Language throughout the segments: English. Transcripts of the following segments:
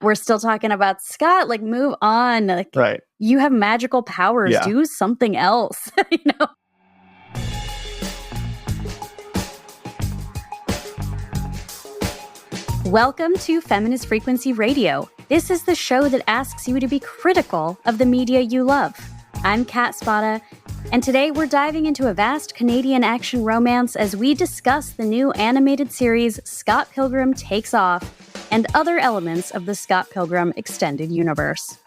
We're still talking about Scott. Like, move on. Like, right. You have magical powers. Yeah. Do something else. Welcome to Feminist Frequency Radio. This is the show that asks you to be critical of the media you love. I'm Kat Spada, and today we're diving into a vast Canadian action romance as we discuss the new animated series Scott Pilgrim Takes Off and other elements of the Scott Pilgrim extended universe.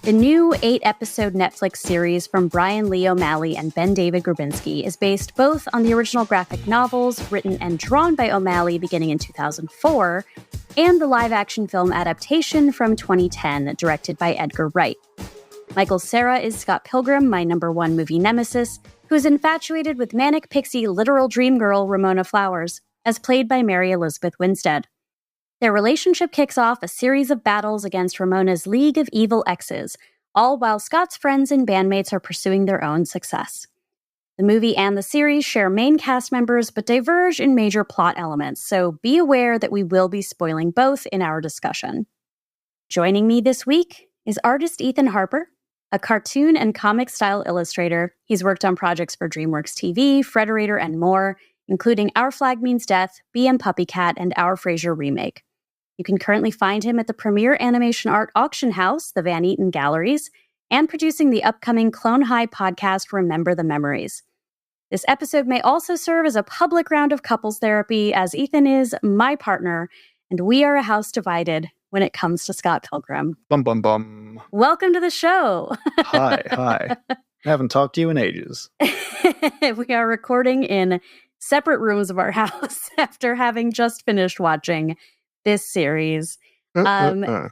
The new 8-episode Netflix series from Brian Lee O'Malley and Ben David Grabinski is based both on the original graphic novels written and drawn by O'Malley beginning in 2004 and the live-action film adaptation from 2010 directed by Edgar Wright. Michael Cera is Scott Pilgrim, my number one movie nemesis, who's infatuated with manic pixie literal dream girl Ramona Flowers, as played by Mary Elizabeth Winstead. Their relationship kicks off a series of battles against Ramona's League of Evil Exes, all while Scott's friends and bandmates are pursuing their own success. The movie and the series share main cast members but diverge in major plot elements, so be aware that we will be spoiling both in our discussion. Joining me this week is artist Ethan Harper, a cartoon and comic-style illustrator. He's worked on projects for DreamWorks TV, Frederator, and more, including Our Flag Means Death, B.M. Puppy Cat, and Our Frasier remake. You can currently find him at the premier animation art auction house, the Van Eaton Galleries, and producing the upcoming Clone High podcast, Remember the Memories. This episode may also serve as a public round of couples therapy, as Ethan is my partner, and we are a house divided when it comes to Scott Pilgrim. Bum, bum, bum. Welcome to the show. Hi. I haven't talked to you in ages. We are recording in separate rooms of our house after having just finished watching this series. Thanks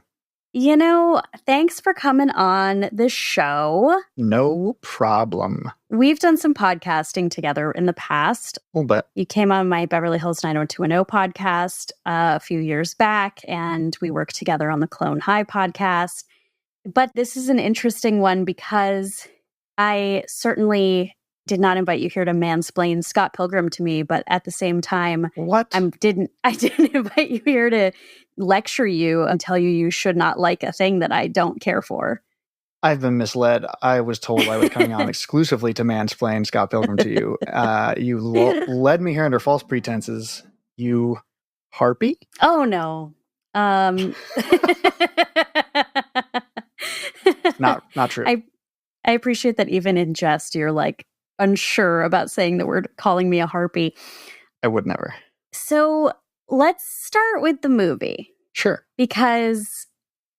for coming on the show. No problem. We've done some podcasting together in the past. A little bit. You came on my Beverly Hills 90210 podcast a few years back, and we worked together on the Clone High podcast. But this is an interesting one because I certainly did not invite you here to mansplain Scott Pilgrim to me, but at the same time, what? I didn't invite you here to lecture you and tell you should not like a thing that I don't care for. I've been misled. I was told I was coming on exclusively to mansplain Scott Pilgrim to you. You led me here under false pretenses. You harpy? Oh, no. Not true. I appreciate that even in jest, you're like unsure about saying the word, calling me a harpy. I would never. So let's start with the movie. Sure. Because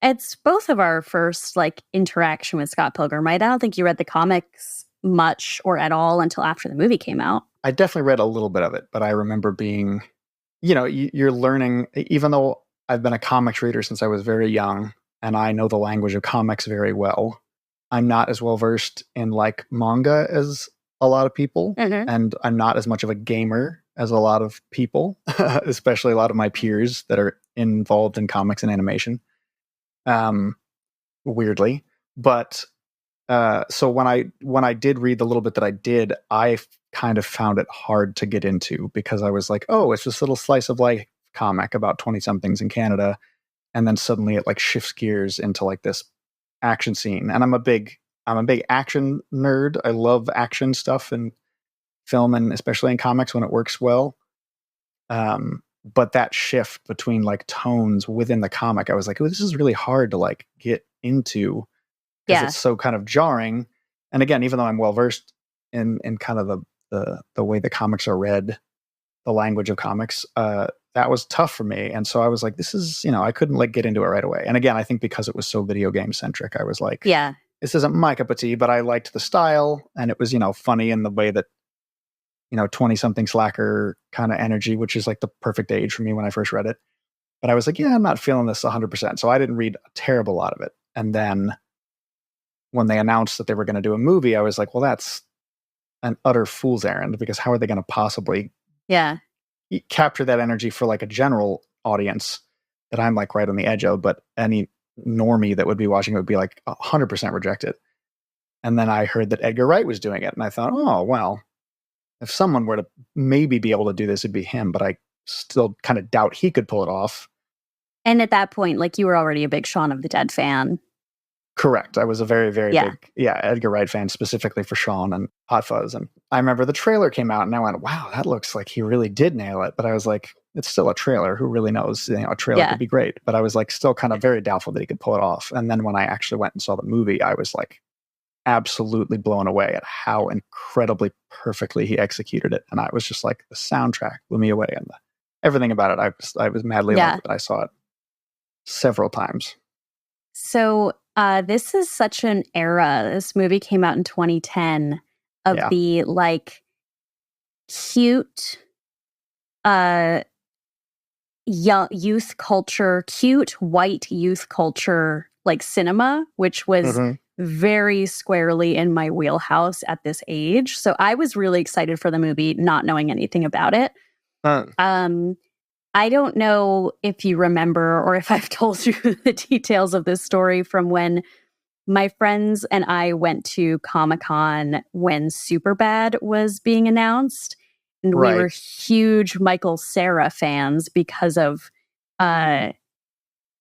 it's both of our first interaction with Scott Pilgrim, right? I don't think you read the comics much or at all until after the movie came out. I definitely read a little bit of it, but I remember being, you're learning, even though I've been a comics reader since I was very young and I know the language of comics very well, I'm not as well versed in manga as a lot of people, and I'm not as much of a gamer as a lot of people, especially a lot of my peers that are involved in comics and animation. Weirdly, but so when I did read the little bit that I did, I kind of found it hard to get into because I was like, oh, it's this little slice of life comic about 20-somethings in Canada, and then suddenly it shifts gears into this action scene, and I'm a big action nerd. I love action stuff in film and especially in comics when it works well. But that shift between tones within the comic, I was like, oh, this is really hard to get into because it's so kind of jarring. And again, even though I'm well versed in kind of the way the comics are read, the language of comics, that was tough for me. And so I was like, this is, I couldn't get into it right away. And again, I think because it was so video game centric, I was like, this isn't my cup of tea, but I liked the style, and it was, funny in the way that, 20-something slacker kind of energy, which is the perfect age for me when I first read it. But I was like, I'm not feeling this 100%. So I didn't read a terrible lot of it. And then when they announced that they were going to do a movie, I was like, well, that's an utter fool's errand, because how are they going to possibly capture that energy for a general audience that I'm right on the edge of, but any normie that would be watching it would be 100% rejected. And then I heard that Edgar Wright was doing it, and I thought, oh, well, if someone were to maybe be able to do this, it'd be him, but I still kind of doubt he could pull it off. And at that point, like, you were already a big Shaun of the Dead fan. Correct. I was a very, very big, Edgar Wright fan, specifically for Shaun and Hot Fuzz. And I remember the trailer came out and I went, wow, that looks like he really did nail it. But I was like, it's still a trailer. Who really knows? A trailer could be great. But I was like, still kind of very doubtful that he could pull it off. And then when I actually went and saw the movie, I was like, absolutely blown away at how incredibly perfectly he executed it. And I was just like, the soundtrack blew me away. And everything about it, I was madly in love with it. I saw it several times. So this is such an era. This movie came out in 2010 of the like cute youth culture, cute white youth culture, like cinema, which was very squarely in my wheelhouse at this age. So I was really excited for the movie, not knowing anything about it. I don't know if you remember or if I've told you the details of this story from when my friends and I went to Comic-Con when Superbad was being announced. And we were huge Michael Cera fans because of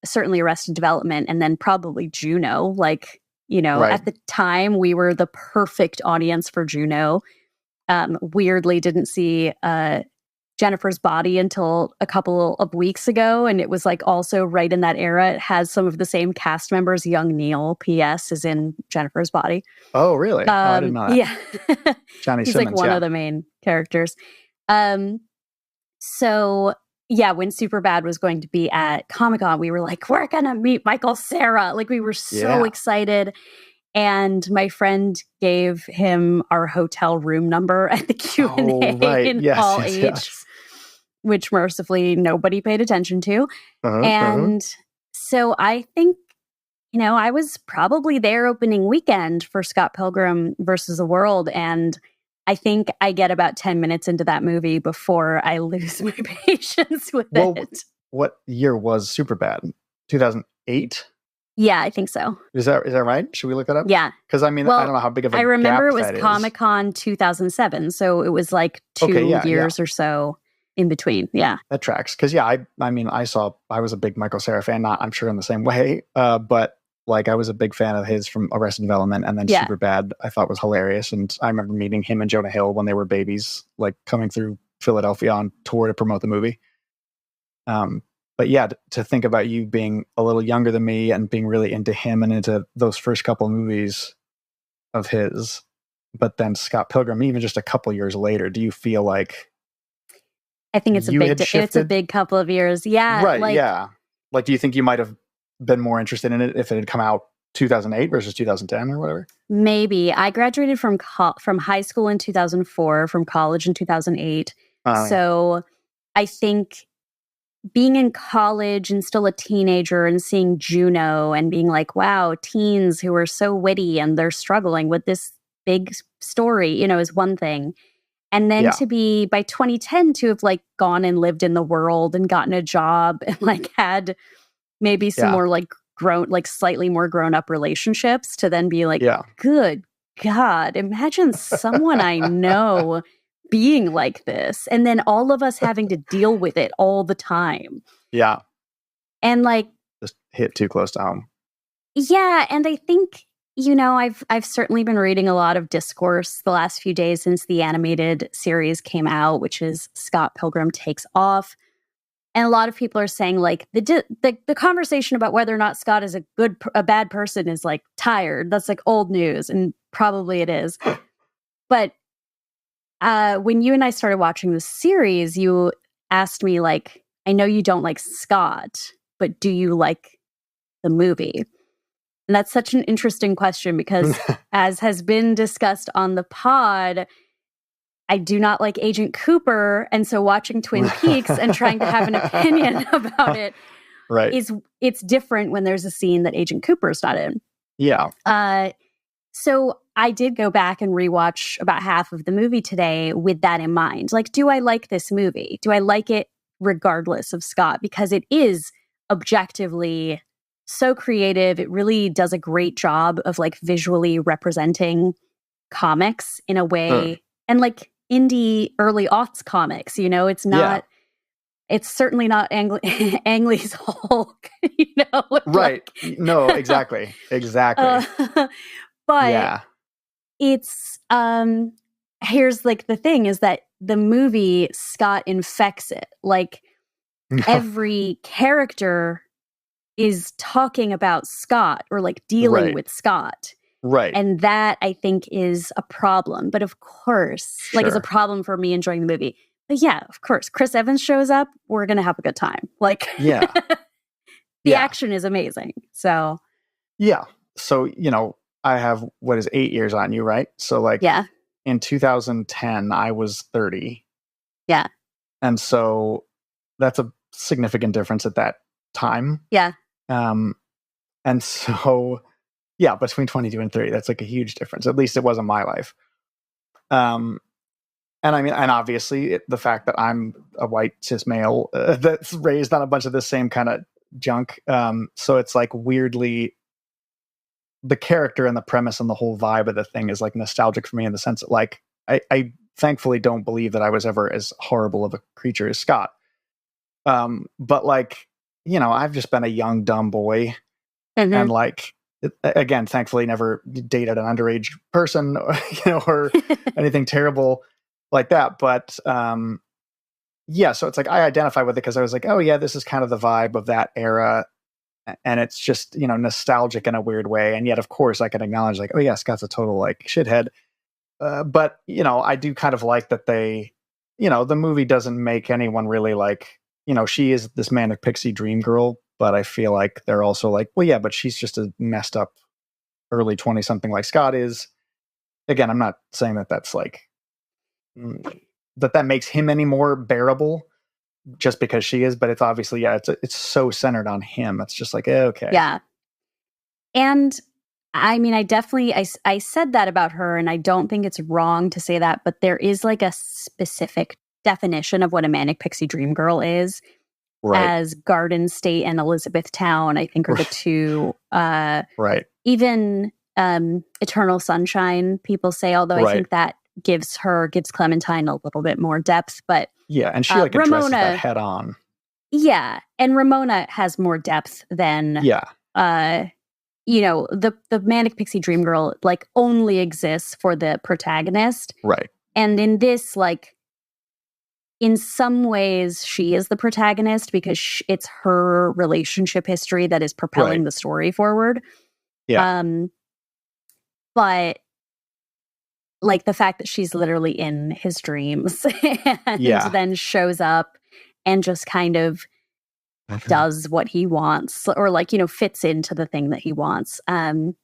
certainly Arrested Development and then probably Juno. Like, at the time, we were the perfect audience for Juno. Weirdly, didn't see Jennifer's Body until a couple of weeks ago, and it was like also right in that era. It has some of the same cast members. Young Neil, P.S., is in Jennifer's Body. Oh, really? I didn't know that. Yeah, Johnny he's Simmons, like one of the main characters. So yeah, when Superbad was going to be at Comic-Con, we were like, we're gonna meet Michael Cera. Like, we were so excited. And my friend gave him our hotel room number at the Q&A in Hall H, which mercifully nobody paid attention to. So I think, I was probably there opening weekend for Scott Pilgrim versus the World. And I think I get about 10 minutes into that movie before I lose my patience with it. What year was Superbad? 2008? Yeah, I think so. Is that right? Should we look that up? Yeah. Because I mean, I don't know how big of a I remember gap it was Comic-Con 2007, so it was like 2 years or so in between. Yeah. That tracks. Because I was a big Michael Cera fan, not I'm sure in the same way, but like I was a big fan of his from Arrested Development, and then Superbad I thought was hilarious. And I remember meeting him and Jonah Hill when they were babies, like coming through Philadelphia on tour to promote the movie. But yeah, to think about you being a little younger than me and being really into him and into those first couple movies of his, but then Scott Pilgrim, even just a couple years later, do you feel like I think it's a big couple of years. Yeah. Right. Like, do you think you might have been more interested in it if it had come out 2008 versus 2010 or whatever? Maybe. I graduated from high school in 2004, from college in 2008. So I think being in college and still a teenager and seeing Juno and being like, wow, teens who are so witty and they're struggling with this big story, is one thing. And then to be, by 2010, to have like gone and lived in the world and gotten a job and like had maybe some more like grown, like slightly more grown up relationships, to then be like, good God, imagine someone I know being like this, and then all of us having to deal with it all the time. Yeah. And like, just hit too close to home. Yeah. And I think, I've certainly been reading a lot of discourse the last few days since the animated series came out, which is Scott Pilgrim Takes Off. And a lot of people are saying like the conversation about whether or not Scott is a bad person is like tired. That's like old news, and probably it is. But when you and I started watching the series, you asked me like, I know you don't like Scott, but do you like the movie? And that's such an interesting question because as has been discussed on the pod, I do not like Agent Cooper. And so watching Twin Peaks and trying to have an opinion about it it's different when there's a scene that Agent Cooper's not in. Yeah. So I did go back and rewatch about half of the movie today with that in mind. Like, do I like this movie? Do I like it regardless of Scott? Because it is objectively so creative. It really does a great job of like visually representing comics in a way, and like indie early aughts comics, it's not it's certainly not Ang Lee's Hulk, you know? Right. No, exactly. Exactly. But Yeah. it's, here's like the thing is that the movie, Scott infects it. Like every character is talking about Scott or like dealing Right. with Scott. Right. And that I think is a problem. But of course, like it's a Sure. problem for me enjoying the movie. But yeah, of course, Chris Evans shows up. We're going to have a good time. Like, Yeah. the Yeah. action is amazing. So, Yeah. So, I have, 8 years on you, right? So like yeah. in 2010, I was 30. Yeah. And so that's a significant difference at that time. Yeah. And so, yeah, between 22 and 30, that's like a huge difference. At least it was in my life. And I mean, and obviously the fact that I'm a white cis male that's raised on a bunch of the same kind of junk. So it's like weirdly, the character and the premise and the whole vibe of the thing is like nostalgic for me in the sense that like, I thankfully don't believe that I was ever as horrible of a creature as Scott. But like, I've just been a young, dumb boy. Mm-hmm. And like, again, thankfully never dated an underage person, or anything terrible like that. But yeah, so it's like I identify with it because I was like, oh yeah, this is kind of the vibe of that era. And it's just, nostalgic in a weird way. And yet, of course, I can acknowledge like, oh yeah, Scott's a total like shithead. But, I do kind of like that they, the movie doesn't make anyone really like, she is this manic pixie dream girl. But I feel like they're also like, well, yeah, but she's just a messed up early 20 something like Scott is. Again, I'm not saying that that's like, that makes him any more bearable just because she is, but it's obviously, yeah, it's so centered on him. It's just like, okay. Yeah. And I mean, I said that about her, and I don't think it's wrong to say that, but there is like a specific definition of what a manic pixie dream girl is. Right. As Garden State and Elizabethtown, I think, are the two. Right. Even Eternal Sunshine, people say, although I think that gives Clementine a little bit more depth. But yeah, and she like addresses Ramona, that head on. Yeah, and Ramona has more depth than the Manic Pixie Dream Girl like only exists for the protagonist. Right. And in this, like, in some ways, she is the protagonist because it's her relationship history that is propelling the story forward. Yeah. But like the fact that she's literally in his dreams and then shows up and just kind of does what he wants or like, fits into the thing that he wants. And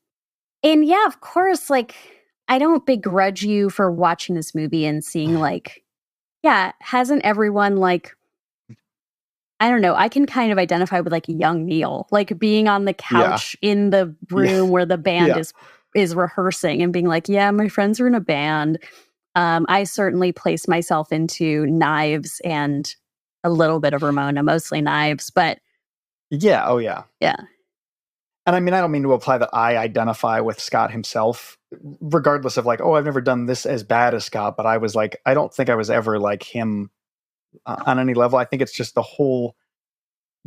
yeah, of course, like, I don't begrudge you for watching this movie and seeing like, yeah, hasn't everyone like, I don't know, I can kind of identify with like young Neil, like being on the couch in the room where the band is rehearsing and being like, yeah, my friends are in a band. I certainly place myself into Knives and a little bit of Ramona, mostly Knives, but yeah, oh yeah. Yeah. And I mean, I don't mean to imply that I identify with Scott himself, regardless of like, oh, I've never done this as bad as Scott, but I was like, I don't think I was ever like him on any level. I think it's just the whole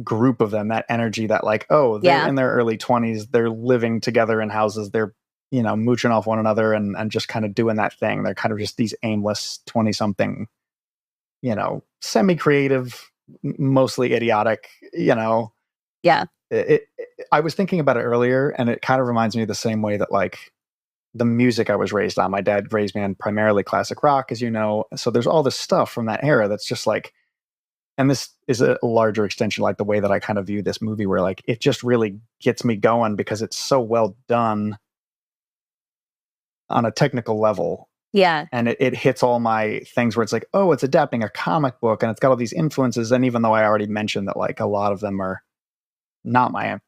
group of them, that energy that like, oh, they're in their early 20s, they're living together in houses, they're, mooching off one another and just kind of doing that thing. They're kind of just these aimless 20-something, semi-creative, mostly idiotic, Yeah. I was thinking about it earlier, and it kind of reminds me of the same way that like the music I was raised on. My dad raised me on primarily classic rock, as you know. So there's all this stuff from that era that's just like, and this is a larger extension, like the way that I kind of view this movie, where like it just really gets me going because it's so well done on a technical level. Yeah. And it hits all my things where it's like, oh, it's adapting a comic book and it's got all these influences. And even though I already mentioned that like a lot of them are not my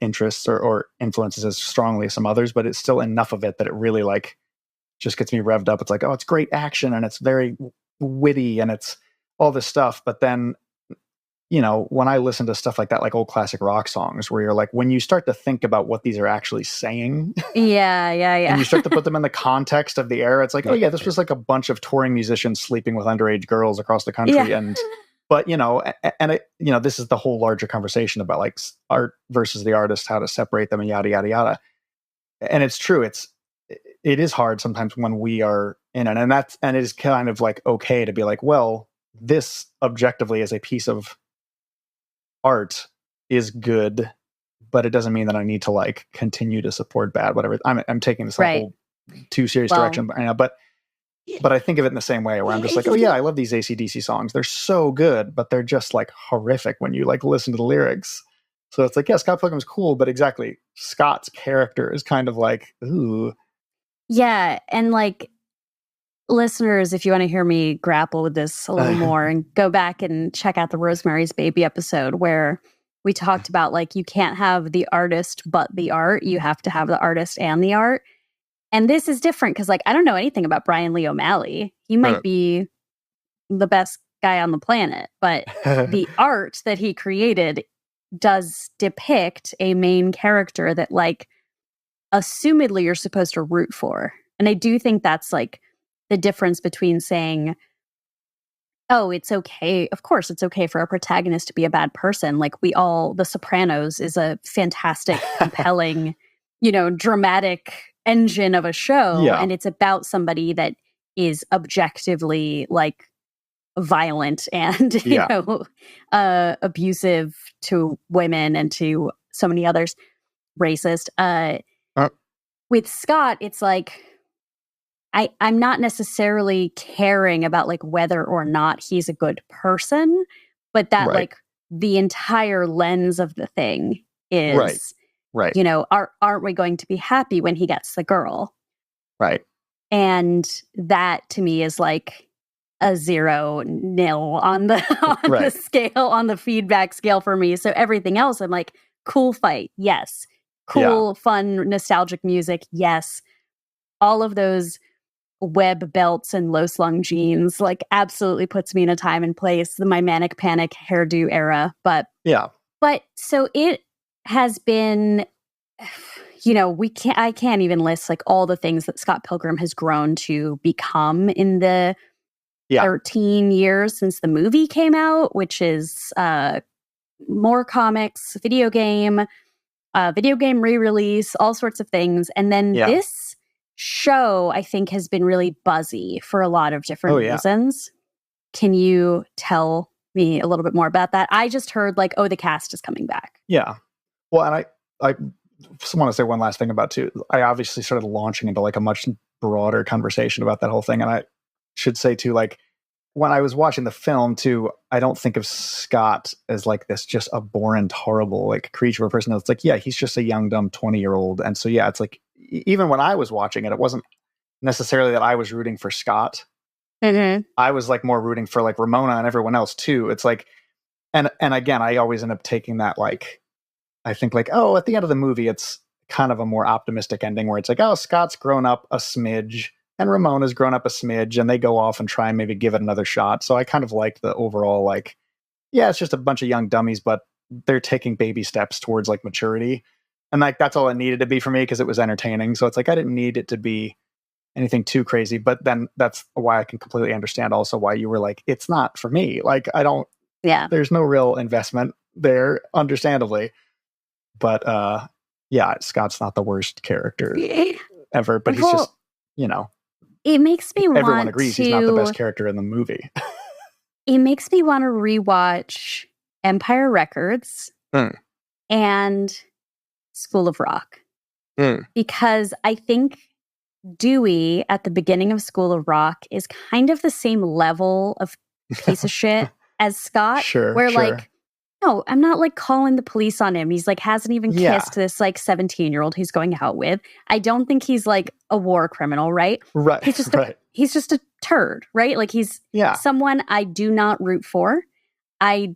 interests or influences as strongly as some others, but it's still enough of it that it really like just gets me revved up. It's like, oh, it's great action and it's very witty and it's all this stuff. But then, when I listen to stuff like that, like old classic rock songs where you're like, when you start to think about what these are actually saying, and you start to put them in the context of the era, it's like, oh yeah, this was like a bunch of touring musicians sleeping with underage girls across the country. And but and this is the whole larger conversation about like art versus the artist, how to separate them, and yada yada yada. And it's true. It is hard sometimes when we are in it, and it is kind of like okay to be like, well, this objectively as a piece of art is good, but it doesn't mean that I need to like continue to support bad, whatever. I'm taking this Right. whole too serious direction right now, but I think of it in the same way where I'm just like, oh yeah, I love these AC/DC songs. They're so good, but they're just like horrific when you like listen to the lyrics. So it's like, yeah, Scott Pilgrim's cool, but exactly, Scott's character is kind of like, ooh. Yeah, and like, listeners, if you want to hear me grapple with this a little more, and go back and check out the Rosemary's Baby episode where we talked about like, you can't have the artist but the art. You have to have the artist and the art. And this is different because like, I don't know anything about Brian Lee O'Malley. He might be the best guy on the planet, but the art that he created does depict a main character that like, assumedly you're supposed to root for. And I do think that's like the difference between saying, oh, it's okay. Of course, it's okay for a protagonist to be a bad person. Like The Sopranos is a fantastic, compelling, dramatic engine of a show. Yeah. And it's about somebody that is objectively like violent and, abusive to women and to so many others, racist. With Scott, it's like, I'm not necessarily caring about like whether or not he's a good person, but that like the entire lens of the thing is, right. Aren't we going to be happy when he gets the girl? Right. And that to me is like a 0-0 on the scale, on the feedback scale for me. So everything else, I'm like, cool fight. Yes. Cool, fun, nostalgic music. Yes. All of those web belts and low slung jeans, like absolutely puts me in a time and place, my manic panic hairdo era. But so it has been, I can't even list like all the things that Scott Pilgrim has grown to become in the 13 years since the movie came out, which is more comics, video game re-release, all sorts of things. And then this show, I think, has been really buzzy for a lot of different reasons. Can you tell me a little bit more about that? I just heard like, oh, the cast is coming back. Yeah. Well, and I just want to say one last thing about too. I obviously started launching into like a much broader conversation about that whole thing. And I should say too, like when I was watching the film too, I don't think of Scott as like this just abhorrent, horrible like creature or person. It's like, yeah, he's just a young, dumb 20-year-old. And so, yeah, it's like, even when I was watching it, it wasn't necessarily that I was rooting for Scott. Mm-hmm. I was like more rooting for like Ramona and everyone else too. It's like, and again, I always end up taking that like, I think like, oh, at the end of the movie, it's kind of a more optimistic ending where it's like, oh, Scott's grown up a smidge and Ramona's grown up a smidge and they go off and try and maybe give it another shot. So I kind of like the overall, like, yeah, it's just a bunch of young dummies, but they're taking baby steps towards like maturity. And like, that's all it needed to be for me because it was entertaining. So it's like, I didn't need it to be anything too crazy, but then that's why I can completely understand also why you were like, it's not for me. Like, there's no real investment there, understandably. But Scott's not the worst character ever, but he's just, it makes me everyone agrees he's not the best character in the movie. It makes me want to rewatch Empire Records and School of Rock. Because I think Dewey at the beginning of School of Rock is kind of the same level of piece of shit as Scott. Where like, no, I'm not like calling the police on him. He's like hasn't even kissed this like 17-year-old he's going out with. I don't think he's like a war criminal, right? Right. He's just a turd, right? Like he's someone I do not root for. I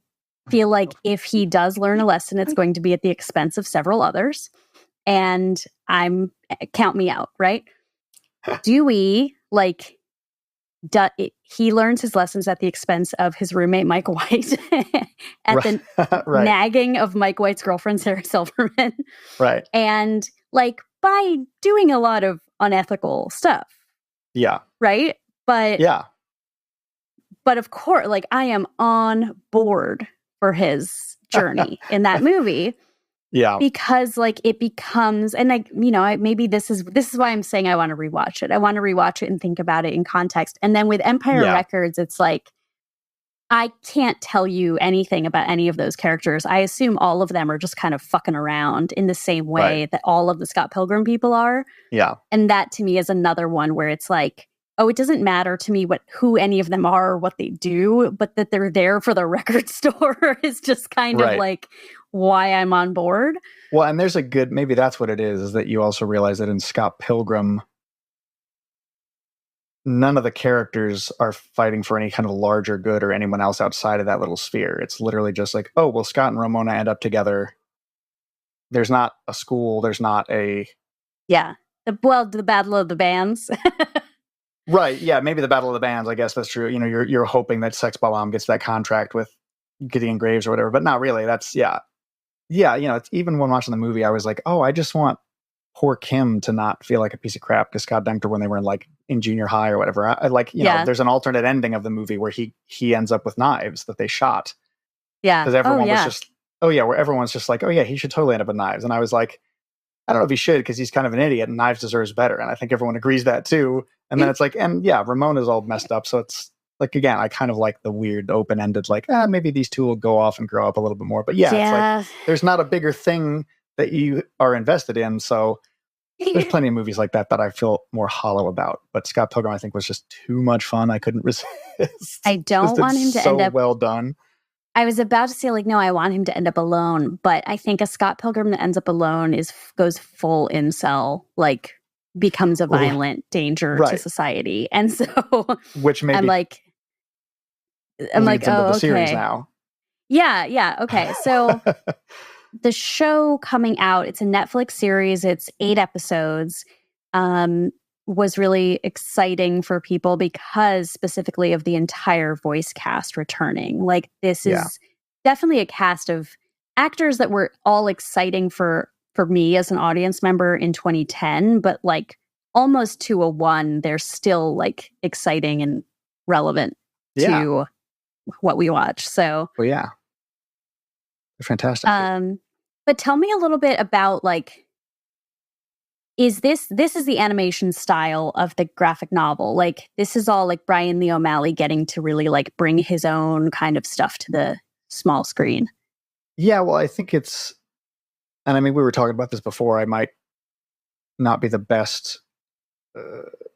feel like if he does learn a lesson, it's going to be at the expense of several others. And count me out, right? Dewey, like, he learns his lessons at the expense of his roommate, Mike White, at the nagging of Mike White's girlfriend, Sarah Silverman. Right. And, like, by doing a lot of unethical stuff. Yeah. Right? But But of course, like, I am on board for his journey in that movie. Yeah. Because like it becomes, and like, maybe this is why I'm saying I want to rewatch it. I want to rewatch it and think about it in context. And then with Empire Records, it's like, I can't tell you anything about any of those characters. I assume all of them are just kind of fucking around in the same way that all of the Scott Pilgrim people are. Yeah. And that to me is another one where it's like, oh, it doesn't matter to me who any of them are or what they do, but that they're there for the record store is just kind of like why I'm on board. Well, and there's maybe that's what it is that you also realize that in Scott Pilgrim, none of the characters are fighting for any kind of larger good or anyone else outside of that little sphere. It's literally just like, oh, well, Scott and Ramona end up together. There's not a school. There's not a... Yeah. The Battle of the Bands. Right. Yeah. Maybe the Battle of the Bands. I guess that's true. You're hoping that Sex Bomb gets that contract with Gideon Graves or whatever, but not really. That's Yeah. It's, even when watching the movie, I was like, oh, I just want poor Kim to not feel like a piece of crap because Scott dumped her when they were in junior high or whatever. I there's an alternate ending of the movie where he ends up with knives that they shot. Yeah. Because everyone was just, where everyone's just like, oh yeah, he should totally end up with knives. And I was like, I don't know if he should because he's kind of an idiot and Knives deserves better. And I think everyone agrees that too. And then it's like, and yeah, Ramona's all messed up. So it's like, again, I kind of like the weird open-ended, like, maybe these two will go off and grow up a little bit more. But yeah, it's like, there's not a bigger thing that you are invested in. So there's plenty of movies like that I feel more hollow about. But Scott Pilgrim, I think, was just too much fun. I couldn't resist. I don't want him to end up well done. I was about to say, like, no, I want him to end up alone, but I think a Scott Pilgrim that ends up alone goes full incel, like, becomes a violent danger to society. And so which maybe I'm like, oh, the series now. Yeah. Okay. So the show coming out, it's a Netflix series. It's 8 episodes. Was really exciting for people because specifically of the entire voice cast returning. Like, this is definitely a cast of actors that were all exciting for me as an audience member in 2010, but like almost to a one, they're still like exciting and relevant to what we watch. So, well, yeah, they're fantastic. But tell me a little bit about like, this is the animation style of the graphic novel. Like, this is all like Brian Lee O'Malley getting to really like bring his own kind of stuff to the small screen. Yeah, well, I think it's, and I mean, we were talking about this before, I might not be the best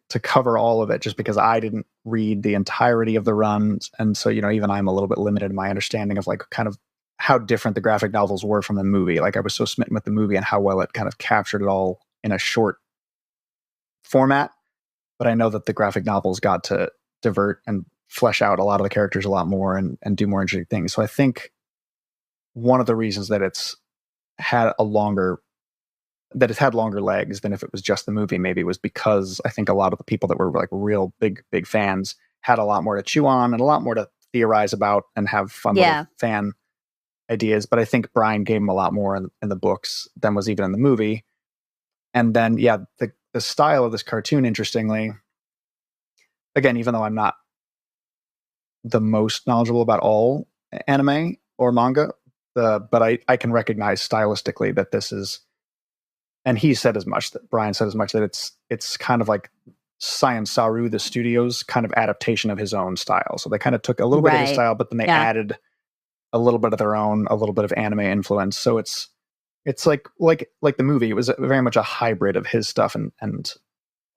to cover all of it just because I didn't read the entirety of the runs. And so, even I'm a little bit limited in my understanding of like kind of how different the graphic novels were from the movie. Like, I was so smitten with the movie and how well it kind of captured it all in a short format, but I know that the graphic novels got to divert and flesh out a lot of the characters a lot more and do more interesting things. So I think one of the reasons that it's had longer legs than if it was just the movie maybe was because I think a lot of the people that were like real big fans had a lot more to chew on and a lot more to theorize about and have fun little fan ideas. But I think Brian gave them a lot more in the books than was even in the movie. And then, the style of this cartoon, interestingly, again, even though I'm not the most knowledgeable about all anime or manga, but I can recognize stylistically that this is, and Brian said as much, that it's kind of like Science Saru, the studio's kind of adaptation of his own style. So they kind of took a little bit of his style, but then they added a little bit of their own, a little bit of anime influence. So it's like the movie. It was very much a hybrid of his stuff and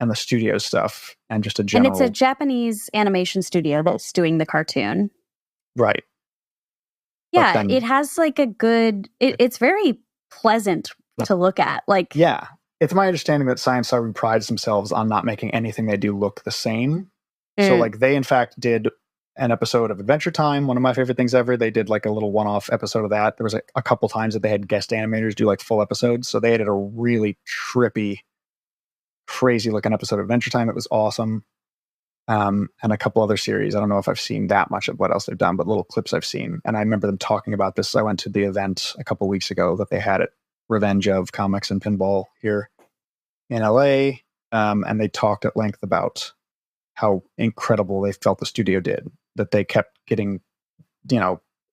the studio stuff and just a general. And it's a Japanese animation studio that's doing the cartoon, right? Yeah, then, it has like a good. It's very pleasant to look at. Like, yeah, it's my understanding that Science Saru prides themselves on not making anything they do look the same. So, like, they in fact did an episode of Adventure Time, one of my favorite things ever. They did like a little one-off episode of that. There was a couple times that they had guest animators do like full episodes. So they did a really trippy, crazy looking episode of Adventure Time. It was awesome. And a couple other series. I don't know if I've seen that much of what else they've done, but little clips I've seen. And I remember them talking about this. I went to the event a couple weeks ago that they had at Revenge of Comics and Pinball here in LA. And they talked at length about how incredible they felt the studio did. that they kept getting,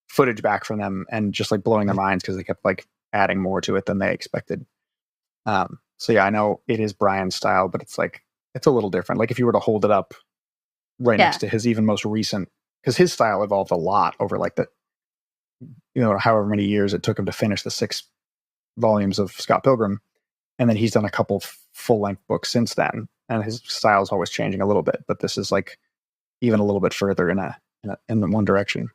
footage back from them and just like blowing their minds because they kept like adding more to it than they expected. So yeah, I know it is Brian's style, but it's a little different. Like if you were to hold it up right next to his even most recent, because his style evolved a lot over like however many years it took him to finish the 6 volumes of Scott Pilgrim. And then he's done a couple full length books since then. And his style is always changing a little bit, but this is like even a little bit further in one direction.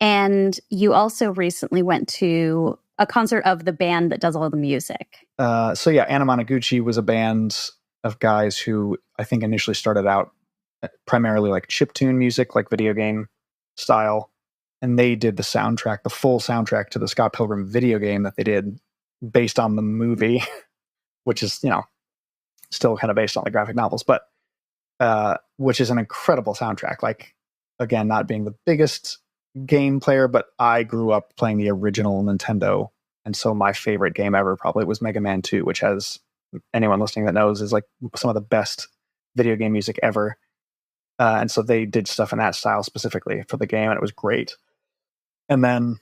And you also recently went to a concert of the band that does all the music. So yeah, Anamanaguchi was a band of guys who I think initially started out primarily like chiptune music, like video game style. And they did the full soundtrack to the Scott Pilgrim video game that they did based on the movie, which is, still kind of based on the graphic novels, but which is an incredible soundtrack. Like, again, not being the biggest game player, but I grew up playing the original Nintendo. And so my favorite game ever probably was Mega Man 2, which has, anyone listening that knows, is like some of the best video game music ever. And so they did stuff in that style specifically for the game, and it was great. And then,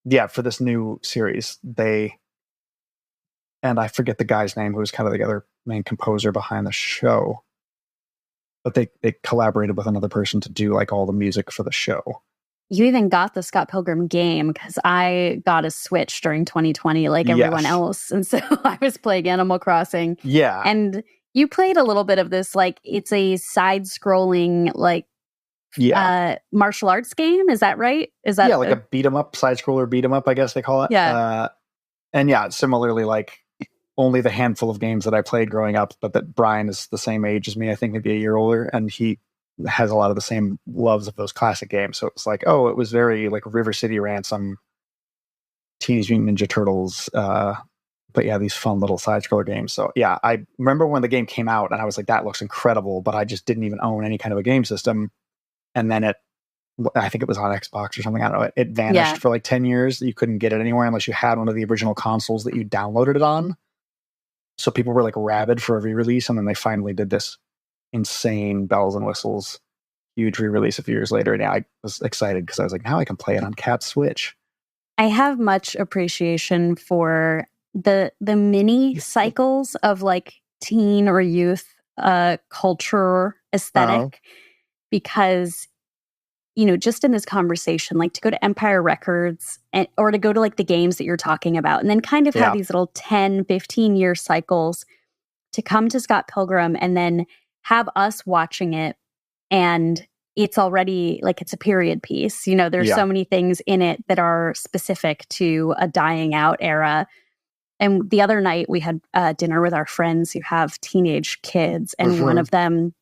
yeah, for this new series, and I forget the guy's name, who was kind of the other main composer behind the show, but they collaborated with another person to do like all the music for the show. You even got the Scott Pilgrim game, because I got a Switch during 2020 like everyone else. And so I was playing Animal Crossing. Yeah. And you played a little bit of this, like it's a side-scrolling, like martial arts game. Is that right? Is that like a beat 'em up, side-scroller beat 'em up, I guess they call it. Yeah. And yeah, similarly, like only the handful of games that I played growing up, but that Brian is the same age as me, I think maybe a year older, and he has a lot of the same loves of those classic games. So it was like, it was very like River City Ransom, Teenage Mutant Ninja Turtles, but yeah, these fun little side-scroller games. So yeah, I remember when the game came out and I was like, that looks incredible, but I just didn't even own any kind of a game system. And then I think it was on Xbox or something, I don't know, it vanished for like 10 years. You couldn't get it anywhere unless you had one of the original consoles that you downloaded it on. So people were like rabid for a re-release, and then they finally did this insane bells and whistles huge re-release a few years later, and I was excited because I was like, now I can play it on Cat's Switch. I have much appreciation for the mini cycles of like teen or youth culture aesthetic, because just in this conversation, like to go to Empire Records or to go to like the games that you're talking about, and then kind of have these little 10-15 year cycles to come to Scott Pilgrim and then have us watching it, and it's already like it's a period piece. There's so many things in it that are specific to a dying out era. And the other night we had dinner with our friends who have teenage kids, and one of them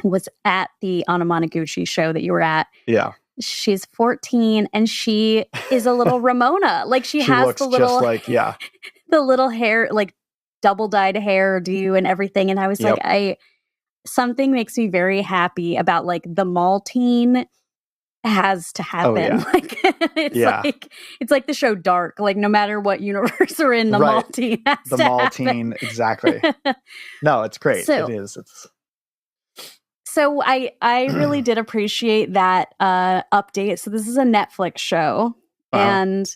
was at the Anamanaguchi show that you were at. Yeah. She's 14 and she is a little Ramona. Like she has looks the little, just like, the little hair, like double dyed hairdo and everything. And I was like, something makes me very happy about like the mall teen has to happen. Like it's like the show Dark. Like no matter what universe we're in, the mall teen has the to mall happen. teen, exactly. No, it's great. So, it is. So I really did appreciate that update. So this is a Netflix show. And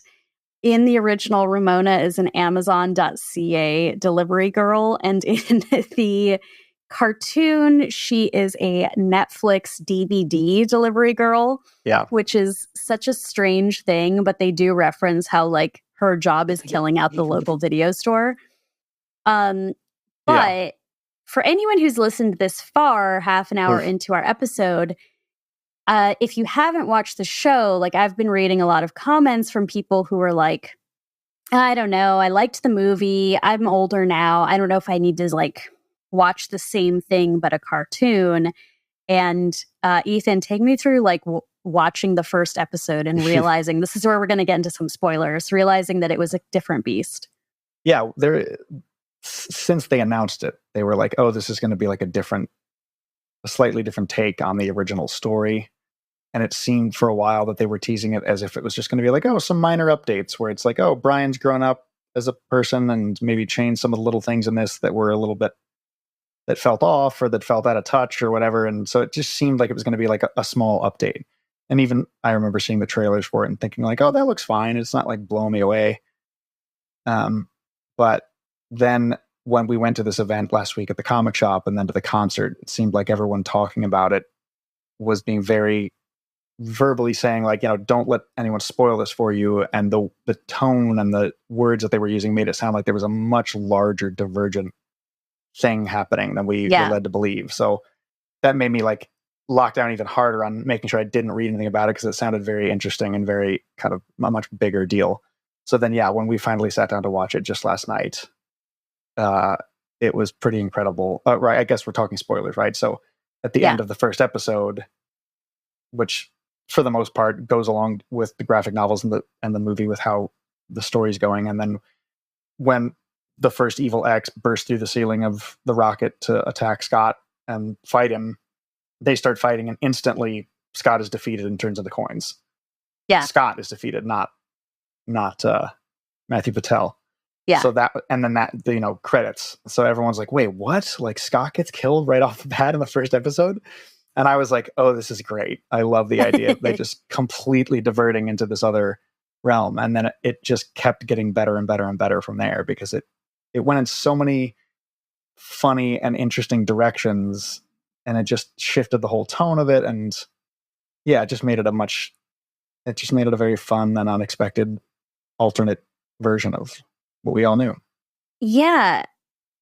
in the original, Ramona is an Amazon.ca delivery girl. And in the cartoon, she is a Netflix DVD delivery girl. Yeah. Which is such a strange thing, but they do reference how like her job is killing out the local video store. But for anyone who's listened this far, half an hour into our episode, if you haven't watched the show, like I've been reading a lot of comments from people who are like, I don't know, I liked the movie. I'm older now. I don't know if I need to like watch the same thing, but a cartoon. And Ethan, take me through like watching the first episode and realizing this is where we're going to get into some spoilers, realizing that it was a different beast. Yeah, since they announced it, they were like, oh, this is going to be like a slightly different take on the original story. And it seemed for a while that they were teasing it as if it was just going to be like, oh, some minor updates where it's like, oh, Brian's grown up as a person and maybe changed some of the little things in this that were a little bit, that felt off or that felt out of touch or whatever. And so it just seemed like it was going to be like a small update. And even I remember seeing the trailers for it and thinking like, oh, that looks fine. It's not like blowing me away. But then when we went to this event last week at the comic shop and then to the concert, it seemed like everyone talking about it was being very verbally saying like, don't let anyone spoil this for you. And the tone and the words that they were using made it sound like there was a much larger divergent thing happening than we were led to believe. So that made me like lock down even harder on making sure I didn't read anything about it, because it sounded very interesting and very kind of a much bigger deal. So then, when we finally sat down to watch it just last night, it was pretty incredible. Right. I guess we're talking spoilers, right? So at the end of the first episode, which for the most part goes along with the graphic novels and the movie with how the story's going. And then when the first evil X bursts through the ceiling of the rocket to attack Scott and fight him, they start fighting, and instantly Scott is defeated and turns into coins. Yeah. Scott is defeated, not Matthew Patel. Yeah. So the credits. So everyone's like, wait, what? Like Scott gets killed right off the bat in the first episode? And I was like, oh, this is great. I love the idea. They just completely diverting into this other realm. And then it just kept getting better and better and better from there, because it went in so many funny and interesting directions, and it just shifted the whole tone of it. And it just made it a very fun and unexpected alternate version of what we all knew. Yeah.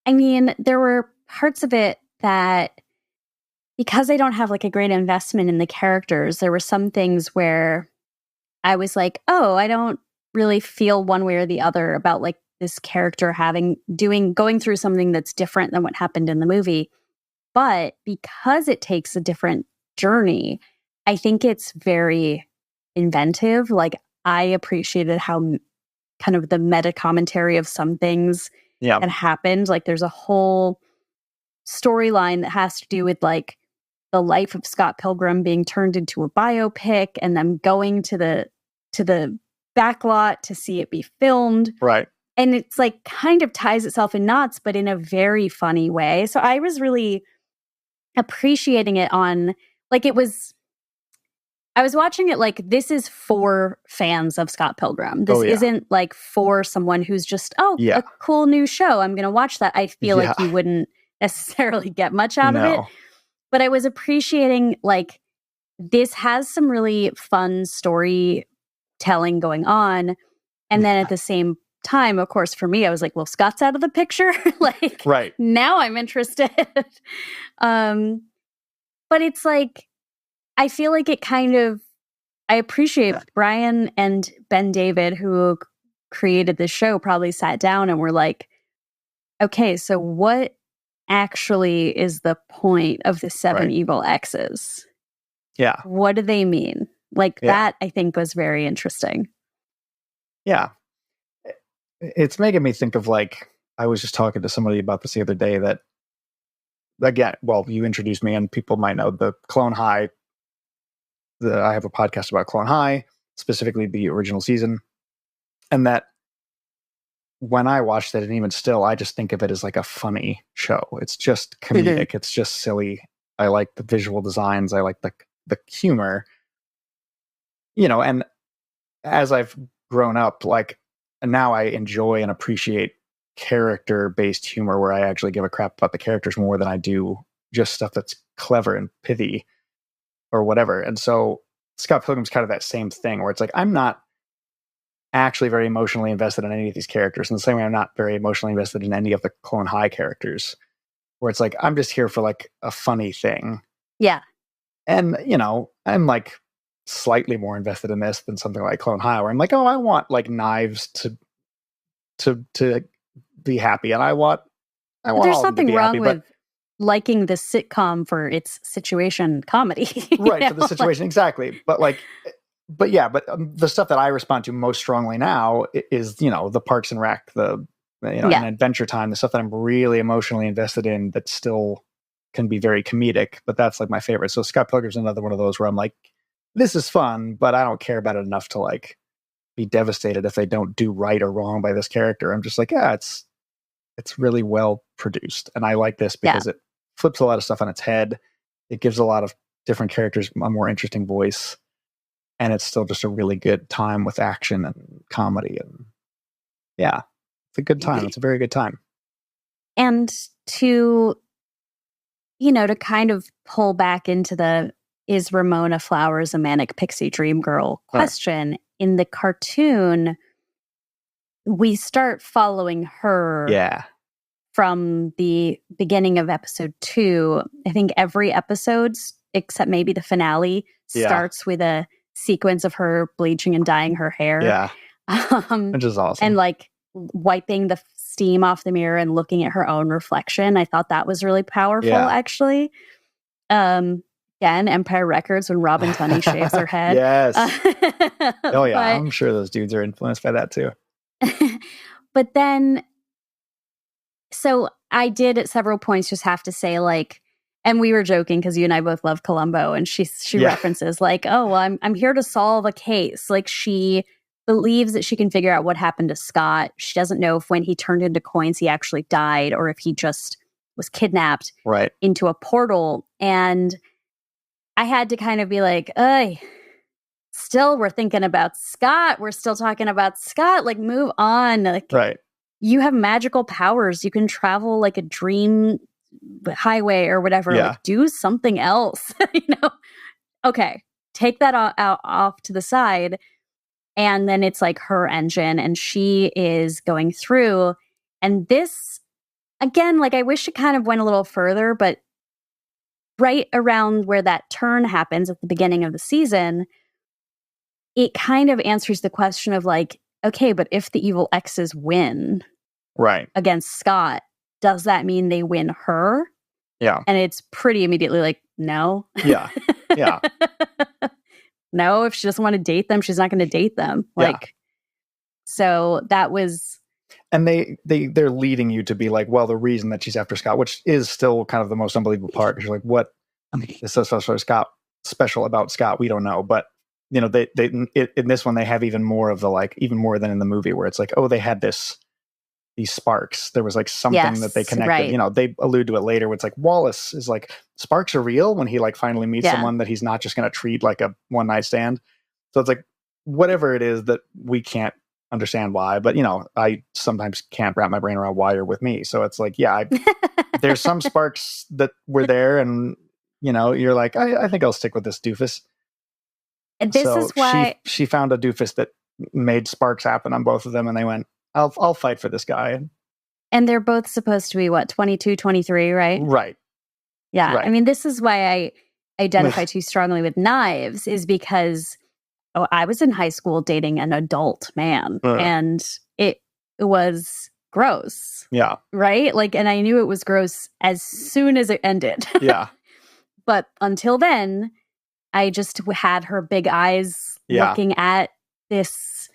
I mean, there were parts of it that, because I don't have like a great investment in the characters, there were some things where I was like, oh, I don't really feel one way or the other about like this character going through something that's different than what happened in the movie. But because it takes a different journey, I think it's very inventive. Like, I appreciated how kind of the meta commentary of some things that happened. Like, there's a whole storyline that has to do with like the life of Scott Pilgrim being turned into a biopic, and them going to the backlot to see it be filmed. Right. And it's like kind of ties itself in knots, but in a very funny way. So I was really appreciating it on, like, I was watching it like, this is for fans of Scott Pilgrim. This isn't like for someone who's just, a cool new show, I'm going to watch that. I feel like you wouldn't necessarily get much out of it. But I was appreciating, like, this has some really fun storytelling going on. And then at the same time, of course, for me, I was like, well, Scott's out of the picture. Like, now I'm interested. But it's like, I feel like it kind of, I appreciate Brian and Ben David, who created this show, probably sat down and were like, okay, so what actually is the point of the 7 evil X's? Yeah. What do they mean? Like, that, I think, was very interesting. Yeah. It's making me think of, like, I was just talking to somebody about this the other day that, again, well, you introduced me and people might know the Clone High. I have a podcast about Clone High, specifically the original season. And that when I watched it, and even still, I just think of it as like a funny show. It's just comedic. It's just silly. I like the visual designs. I like the humor. And as I've grown up, like, now I enjoy and appreciate character-based humor where I actually give a crap about the characters more than I do just stuff that's clever and pithy or whatever. And so Scott Pilgrim's kind of that same thing where it's like, I'm not actually very emotionally invested in any of these characters, in the same way I'm not very emotionally invested in any of the Clone High characters, where it's like, I'm just here for like a funny thing. Yeah. And, I'm like slightly more invested in this than something like Clone High, where I'm like, oh, I want like Knives to be happy. And I want there's something wrong happy, with liking the sitcom for its situation comedy. Right. For the situation. Like, exactly. But the stuff that I respond to most strongly now is, the Parks and Rec, and Adventure Time, the stuff that I'm really emotionally invested in that still can be very comedic, but that's like my favorite. So Scott Pilgrim's another one of those where I'm like, this is fun, but I don't care about it enough to like be devastated if they don't do right or wrong by this character. I'm just like, it's really well produced. And I like this because flips a lot of stuff on its head. It gives a lot of different characters a more interesting voice, and it's still just a really good time with action and comedy. And yeah, it's a good time. It's a very good time. And to, to kind of pull back into the is Ramona Flowers a manic pixie dream girl question, in the cartoon, we start following her from the beginning of episode 2. I think every episode, except maybe the finale, starts with a sequence of her bleaching and dyeing her hair. Yeah. Which is awesome. And like wiping the steam off the mirror and looking at her own reflection. I thought that was really powerful, actually. Again, Empire Records, when Robin Tunney shaves her head. Yes. Oh yeah, I'm sure those dudes are influenced by that too. But then, so I did at several points just have to say, like, and we were joking because you and I both love Columbo, and she references like, oh, well, I'm here to solve a case. Like, she believes that she can figure out what happened to Scott. She doesn't know if when he turned into coins he actually died, or if he just was kidnapped into a portal. And I had to kind of be like, still we're thinking about Scott. We're still talking about Scott. Like, move on. Like, you have magical powers. You can travel like a dream highway or whatever. Like, do something else. Okay, take that off to the side. And then it's like her engine, and she is going through. And this, again, like, I wish it kind of went a little further, but right around where that turn happens at the beginning of the season, it kind of answers the question of like, okay, but if the evil X's win against Scott, does that mean they win her? Yeah. And it's pretty immediately like, no. Yeah. Yeah. No, if she doesn't want to date them, she's not going to date them. Like, so that was... And they're leading you to be like, well, the reason that she's after Scott, which is still kind of the most unbelievable part, because you're like, what is so special about Scott? We don't know. But, they in this one, they have even more of the, like, even more than in the movie, where it's like, oh, they had these sparks. There was like something that they connected. They allude to it later, where it's like Wallace is like, sparks are real, when he like finally meets someone that he's not just going to treat like a one night stand. So it's like, whatever it is that we can't understand why, but I sometimes can't wrap my brain around why you're with me. So it's like, there's some sparks that were there, and you're like, I think I'll stick with this doofus. And this is why she found a doofus that made sparks happen on both of them, and they went, I'll fight for this guy. And they're both supposed to be, what, 22, 23, right? Right. Yeah. Right. I mean, this is why I identify too strongly with Knives, is because I was in high school dating an adult man, and it was gross. Yeah. Right? Like, and I knew it was gross as soon as it ended. Yeah. But until then, I just had her big eyes looking at this.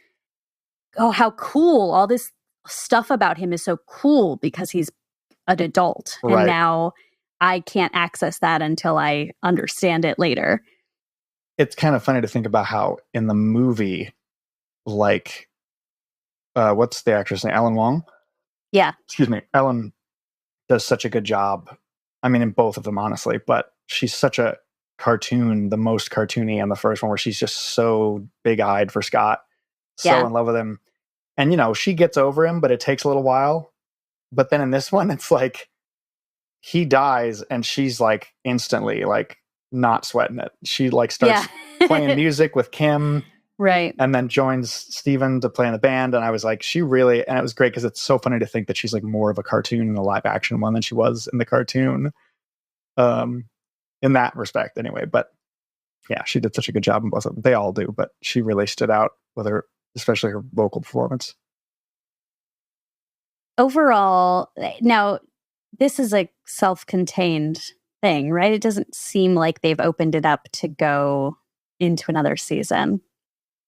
Oh, how cool. All this stuff about him is so cool because he's an adult. Right. And now I can't access that until I understand it later. It's kind of funny to think about how in the movie, like, what's the actress name? Ellen Wong? Yeah. Excuse me. Ellen does such a good job. I mean, in both of them, honestly, but she's such a cartoon, the most cartoony in the first one, where she's just so big-eyed for Scott, so in love with him. And, she gets over him, but it takes a little while. But then in this one, it's like, he dies, and she's like instantly like not sweating it. She like starts playing music with Kim, right, and then joins Steven to play in the band. And I was like, she really, and it was great because it's so funny to think that she's like more of a cartoon in the live action one than she was in the cartoon, in that respect anyway. But yeah, she did such a good job in both of them. They all do, but she really stood out with her, especially her vocal performance. Overall, now this is a self-contained thing, right? It doesn't seem like they've opened it up to go into another season.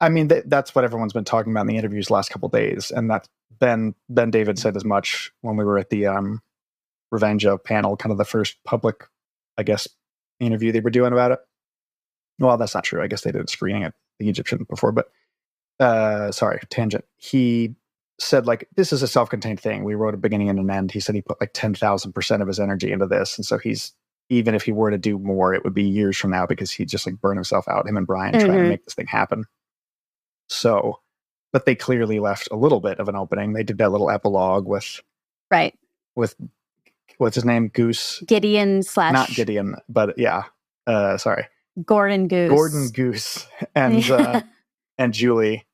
I mean, that's what everyone's been talking about in the interviews the last couple of days, and that Ben David said as much when we were at the Revenge of panel, kind of the first public, I guess, interview they were doing about it. Well, that's not true. I guess they did a screening at the Egyptian before, but sorry, tangent. He said like, this is a self-contained thing. We wrote a beginning and an end. He said he put like 10,000% of his energy into this. And so even if he were to do more, it would be years from now because he just like burned himself out, him and Brian trying to make this thing happen. So, but they clearly left a little bit of an opening. They did that little epilogue with what's his name? Goose. Gideon / Not Gideon, but yeah. Sorry. Gordon Goose. And and Julie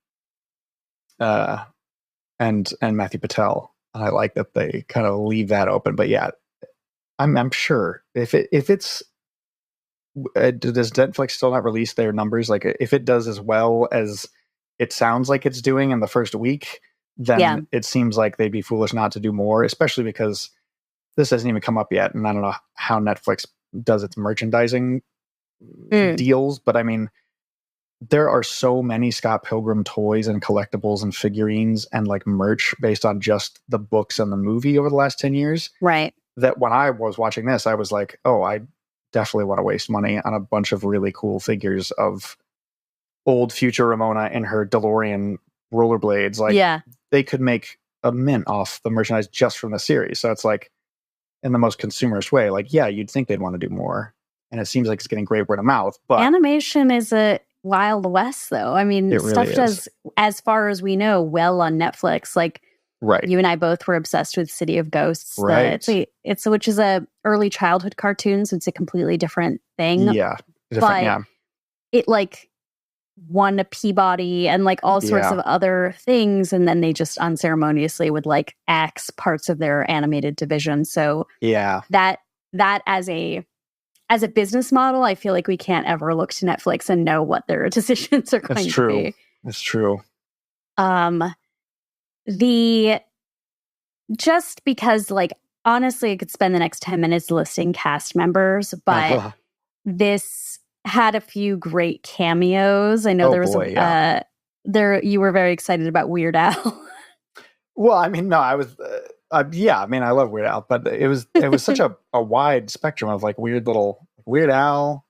and Matthew Patel. And I like that they kind of leave that open. But yeah, I'm sure if it's does Netflix still not release their numbers? Like if it does as well as it sounds like it's doing in the first week, then it seems like they'd be foolish not to do more, especially because this hasn't even come up yet. And I don't know how Netflix does its merchandising deals, but I mean, there are so many Scott Pilgrim toys and collectibles and figurines and like merch based on just the books and the movie over the last 10 years. Right. That when I was watching this, I was like, oh, I definitely want to waste money on a bunch of really cool figures of old future Ramona in her DeLorean rollerblades. Like they could make a mint off the merchandise just from the series. So it's like in the most consumerist way, like, yeah, you'd think they'd want to do more. And it seems like it's getting great word of mouth, but animation is a Wild West though. I mean, it stuff really does, as far as we know, well on Netflix. Like you and I both were obsessed with City of Ghosts. Right. It's which is a early childhood cartoon, so it's a completely different thing. Yeah. It like won a Peabody and like all sorts of other things, and then they just unceremoniously would like axe parts of their animated division. So that as a business model, I feel like we can't ever look to Netflix and know what their decisions are going to be. It's true. Just because, like, honestly, I could spend the next 10 minutes listing cast members, but this had a few great cameos. I know you were very excited about Weird Al. Well, I mean, no, I was, I mean, I love Weird Al, but it was such a wide spectrum of like weird little Weird Al,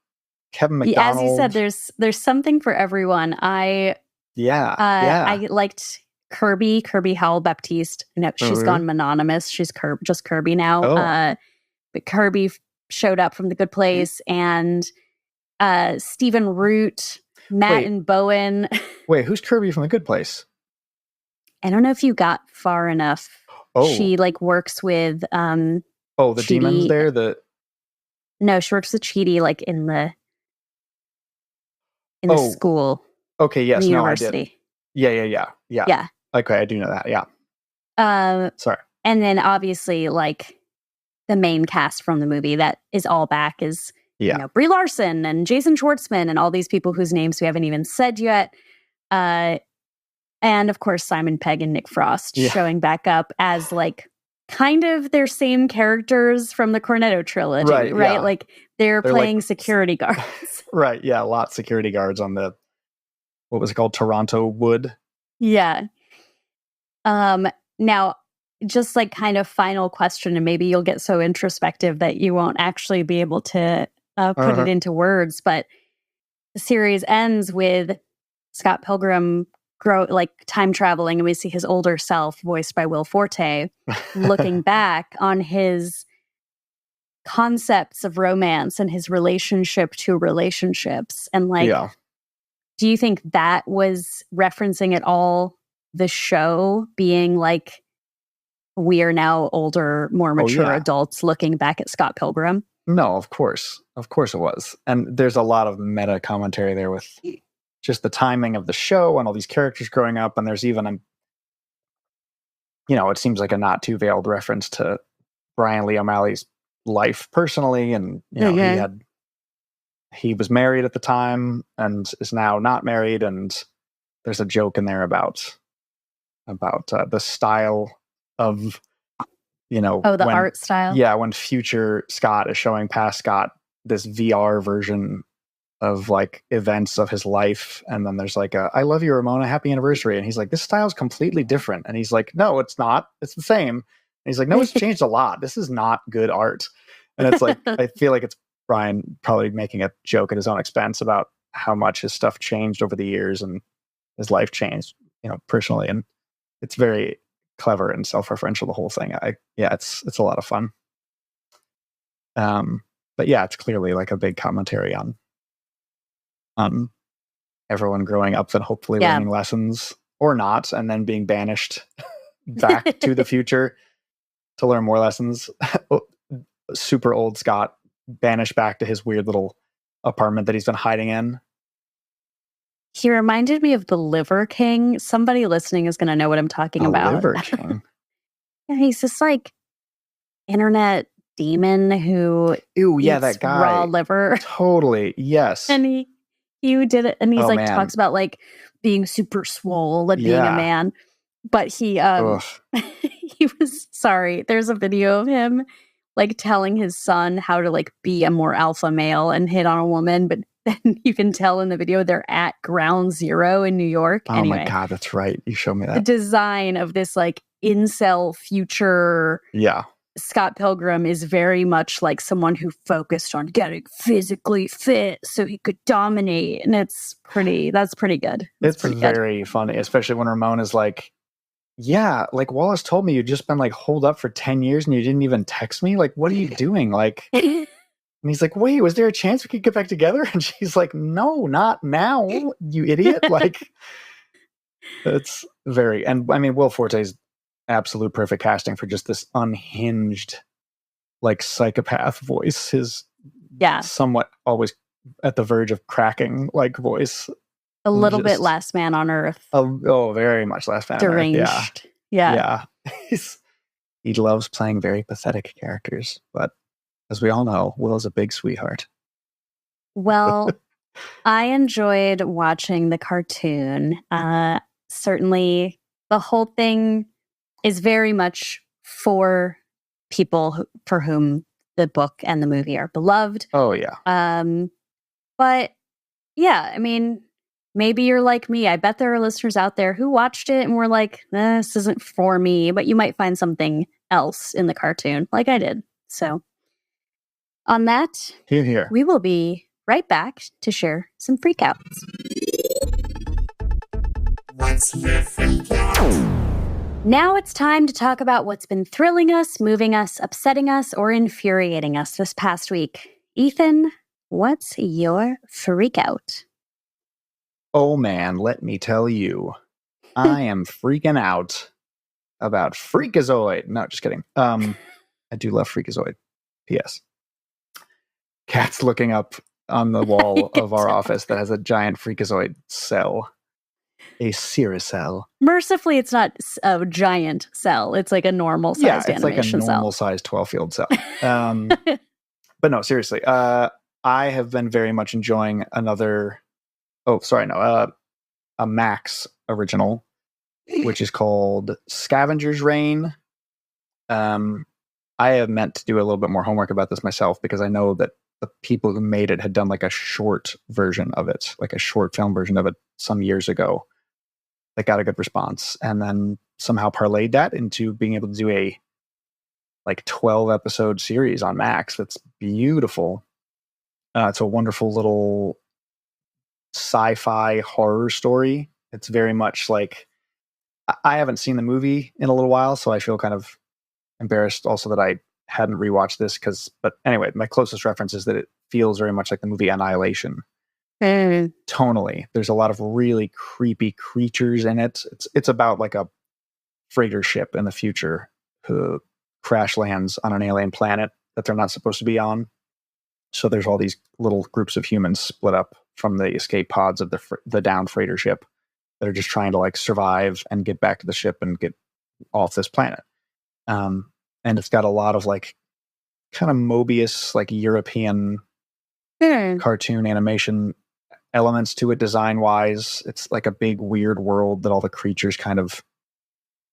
Kevin McDonald. As you said, there's something for everyone. I liked Kirby Howell Baptiste. No, she's gone mononymous. She's just Kirby now. But Kirby showed up from The Good Place, and Stephen Root, Matt and Bowen. Wait, who's Kirby from The Good Place? I don't know if you got far enough. She like works with the Chidi. Demons there. No, she works with Chidi like in the school. Okay, yes, the no, university. I did. Yeah. Okay, I do know that. Yeah. Sorry. And then obviously like the main cast from the movie that is all back is Brie Larson and Jason Schwartzman and all these people whose names we haven't even said yet. And of course, Simon Pegg and Nick Frost showing back up as like kind of their same characters from the Cornetto trilogy, right? Yeah. Like they're playing like, security guards. Right. Yeah. A lot of security guards on the, what was it called? Toronto Wood. Yeah. Now, just like kind of final question, and maybe you'll get so introspective that you won't actually be able to put it into words, but the series ends with Scott Pilgrim time traveling, and we see his older self, voiced by Will Forte, looking back on his concepts of romance and his relationship to relationships. And like, do you think that was referencing at all the show being like, we are now older, more mature adults looking back at Scott Pilgrim? No, of course it was. And there's a lot of meta commentary there with just the timing of the show and all these characters growing up. And there's even it seems like a not too veiled reference to Brian Lee O'Malley's life personally. And, he was married at the time and is now not married. And there's a joke in there about the style of, art style. Yeah. When future Scott is showing past Scott this VR version of like events of his life, and then there's like I love you, Ramona, happy anniversary, and he's like, this style's completely different, and he's like, no, it's not, it's the same, and he's like, no, it's changed a lot, this is not good art. And it's like I feel like it's Brian probably making a joke at his own expense about how much his stuff changed over the years and his life changed personally, and it's very clever and self-referential, the whole thing. It's a lot of fun. But yeah, it's clearly like a big commentary on everyone growing up and hopefully learning lessons or not, and then being banished back to the future to learn more lessons. Super old Scott banished back to his weird little apartment that he's been hiding in. He reminded me of the Liver King. Somebody listening is going to know what I'm talking about. Liver King? Yeah, he's this like internet demon who eats that guy. raw liver. Totally, yes. And he did it, and he's talks about like being super swole and being a man. But he he was sorry. There's a video of him like telling his son how to like be a more alpha male and hit on a woman, but then you can tell in the video they're at Ground Zero in New York. Oh my God, that's right. You showed me that. The design of this like incel future. Yeah. Scott Pilgrim is very much like someone who focused on getting physically fit so he could dominate. And that's pretty good. It's very funny, especially when Ramon is like, yeah, like Wallace told me you'd just been like holed up for 10 years and you didn't even text me. Like, what are you doing? Like, and he's like, wait, was there a chance we could get back together? And she's like, no, not now, you idiot. Like, it's very, and I mean, Will Forte's absolute perfect casting for just this unhinged, like psychopath voice. His somewhat always at the verge of cracking like voice. A little bit Last Man on Earth. Very much Last Man deranged. on Earth. Yeah. He loves playing very pathetic characters, but as we all know, Will is a big sweetheart. Well, I enjoyed watching the cartoon. Certainly, the whole thing is very much for people for whom the book and the movie are beloved. Oh, yeah. But yeah, I mean, maybe you're like me. I bet there are listeners out there who watched it and were like, this isn't for me, but you might find something else in the cartoon like I did. So on that, here. We will be right back to share some freakouts. What's your freakout? Now it's time to talk about what's been thrilling us, moving us, upsetting us, or infuriating us this past week. Ethan, what's your freakout? Oh man, let me tell you, I am freaking out about Freakazoid. No, just kidding. I do love Freakazoid. P.S. Cat's looking up on the wall of our office that has a giant Freakazoid cell. A Cirricell. Mercifully, it's not a giant cell. It's like a normal sized animation cell. Like a normal sized 12-field cell. But no, seriously. I have been very much enjoying a Max original, which is called Scavenger's Reign. I have meant to do a little bit more homework about this myself because I know that the people who made it had done like a short version of it, like a short film version of it some years ago. That got a good response, and then somehow parlayed that into being able to do a like 12-episode series on Max. That's beautiful. It's a wonderful little sci-fi horror story. It's very much like, I haven't seen the movie in a little while, so I feel kind of embarrassed also that I hadn't rewatched this but anyway, my closest reference is that it feels very much like the movie Annihilation. Tonally, there's a lot of really creepy creatures in it. It's about like a freighter ship in the future who crash lands on an alien planet that they're not supposed to be on. So there's all these little groups of humans split up from the escape pods of the downed freighter ship that are just trying to like survive and get back to the ship and get off this planet. And it's got a lot of like kind of Mobius, like European cartoon animation elements to it design wise. It's like a big weird world that all the creatures kind of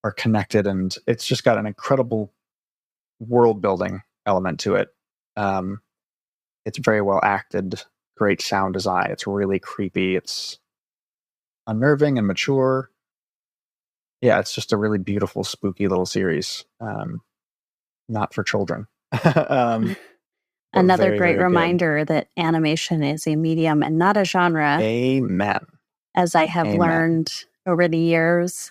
are connected, and it's just got an incredible world building element to it. It's very well acted, great sound design. It's really creepy. It's unnerving and mature. Yeah, it's just a really beautiful, spooky little series. Not for children. Another very, great very reminder that animation is a medium and not a genre. Amen. As I have learned over the years.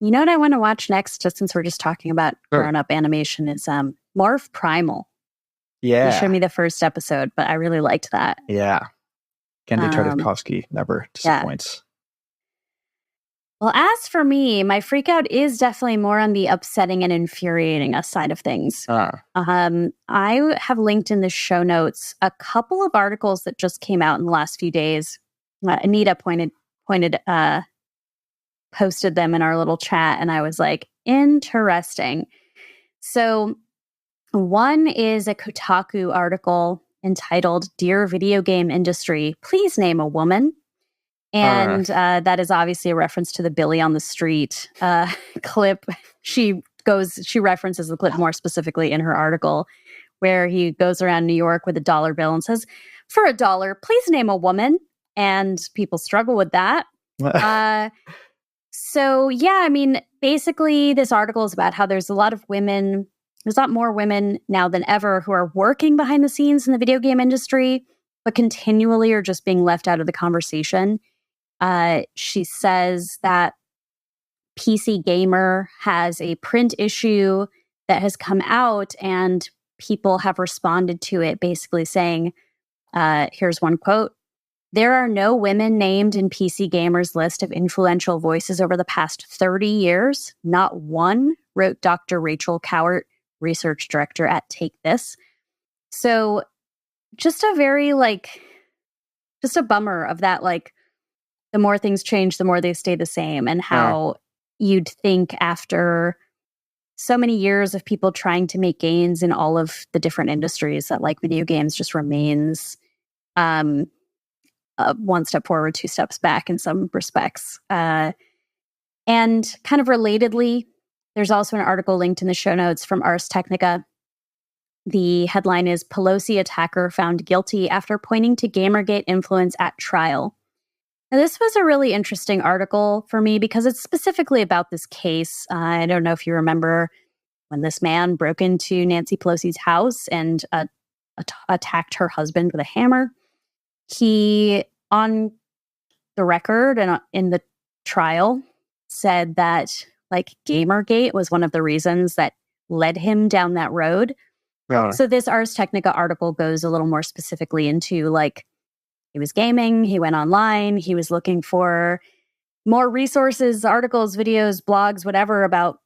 You know what I want to watch next, just since we're just talking about Sure. grown-up animation, is Morph Primal. Yeah. You showed me the first episode, but I really liked that. Yeah. Gendy Tartakovsky never disappoints. Well, as for me, my freakout is definitely more on the upsetting and infuriating us side of things. I have linked in the show notes a couple of articles that just came out in the last few days. Anita posted them in our little chat, and I was like, interesting. So one is a Kotaku article entitled "Dear Video Game Industry, Please Name a Woman." And that is obviously a reference to the Billy on the Street clip. She references the clip more specifically in her article, where he goes around New York with a dollar bill and says, "For $1, please name a woman." And people struggle with that. So, yeah, I mean, basically this article is about how there's a lot more women now than ever who are working behind the scenes in the video game industry, but continually are just being left out of the conversation. She says that PC Gamer has a print issue that has come out, and people have responded to it basically saying, here's one quote: "There are no women named in PC Gamer's list of influential voices over the past 30 years. Not one," wrote Dr. Rachel Cowart, research director at Take This. So just a very just a bummer of that, the more things change, the more they stay the same, and how you'd think after so many years of people trying to make gains in all of the different industries that video games just remains one step forward, two steps back in some respects. And kind of relatedly, there's also an article linked in the show notes from Ars Technica. The headline is "Pelosi Attacker Found Guilty After Pointing to Gamergate Influence at Trial." Now, this was a really interesting article for me because it's specifically about this case. I don't know if you remember when this man broke into Nancy Pelosi's house and attacked her husband with a hammer. He, on the record and in the trial, said that Gamergate was one of the reasons that led him down that road. Yeah. So this Ars Technica article goes a little more specifically into he was gaming, he went online, he was looking for more resources, articles, videos, blogs, whatever about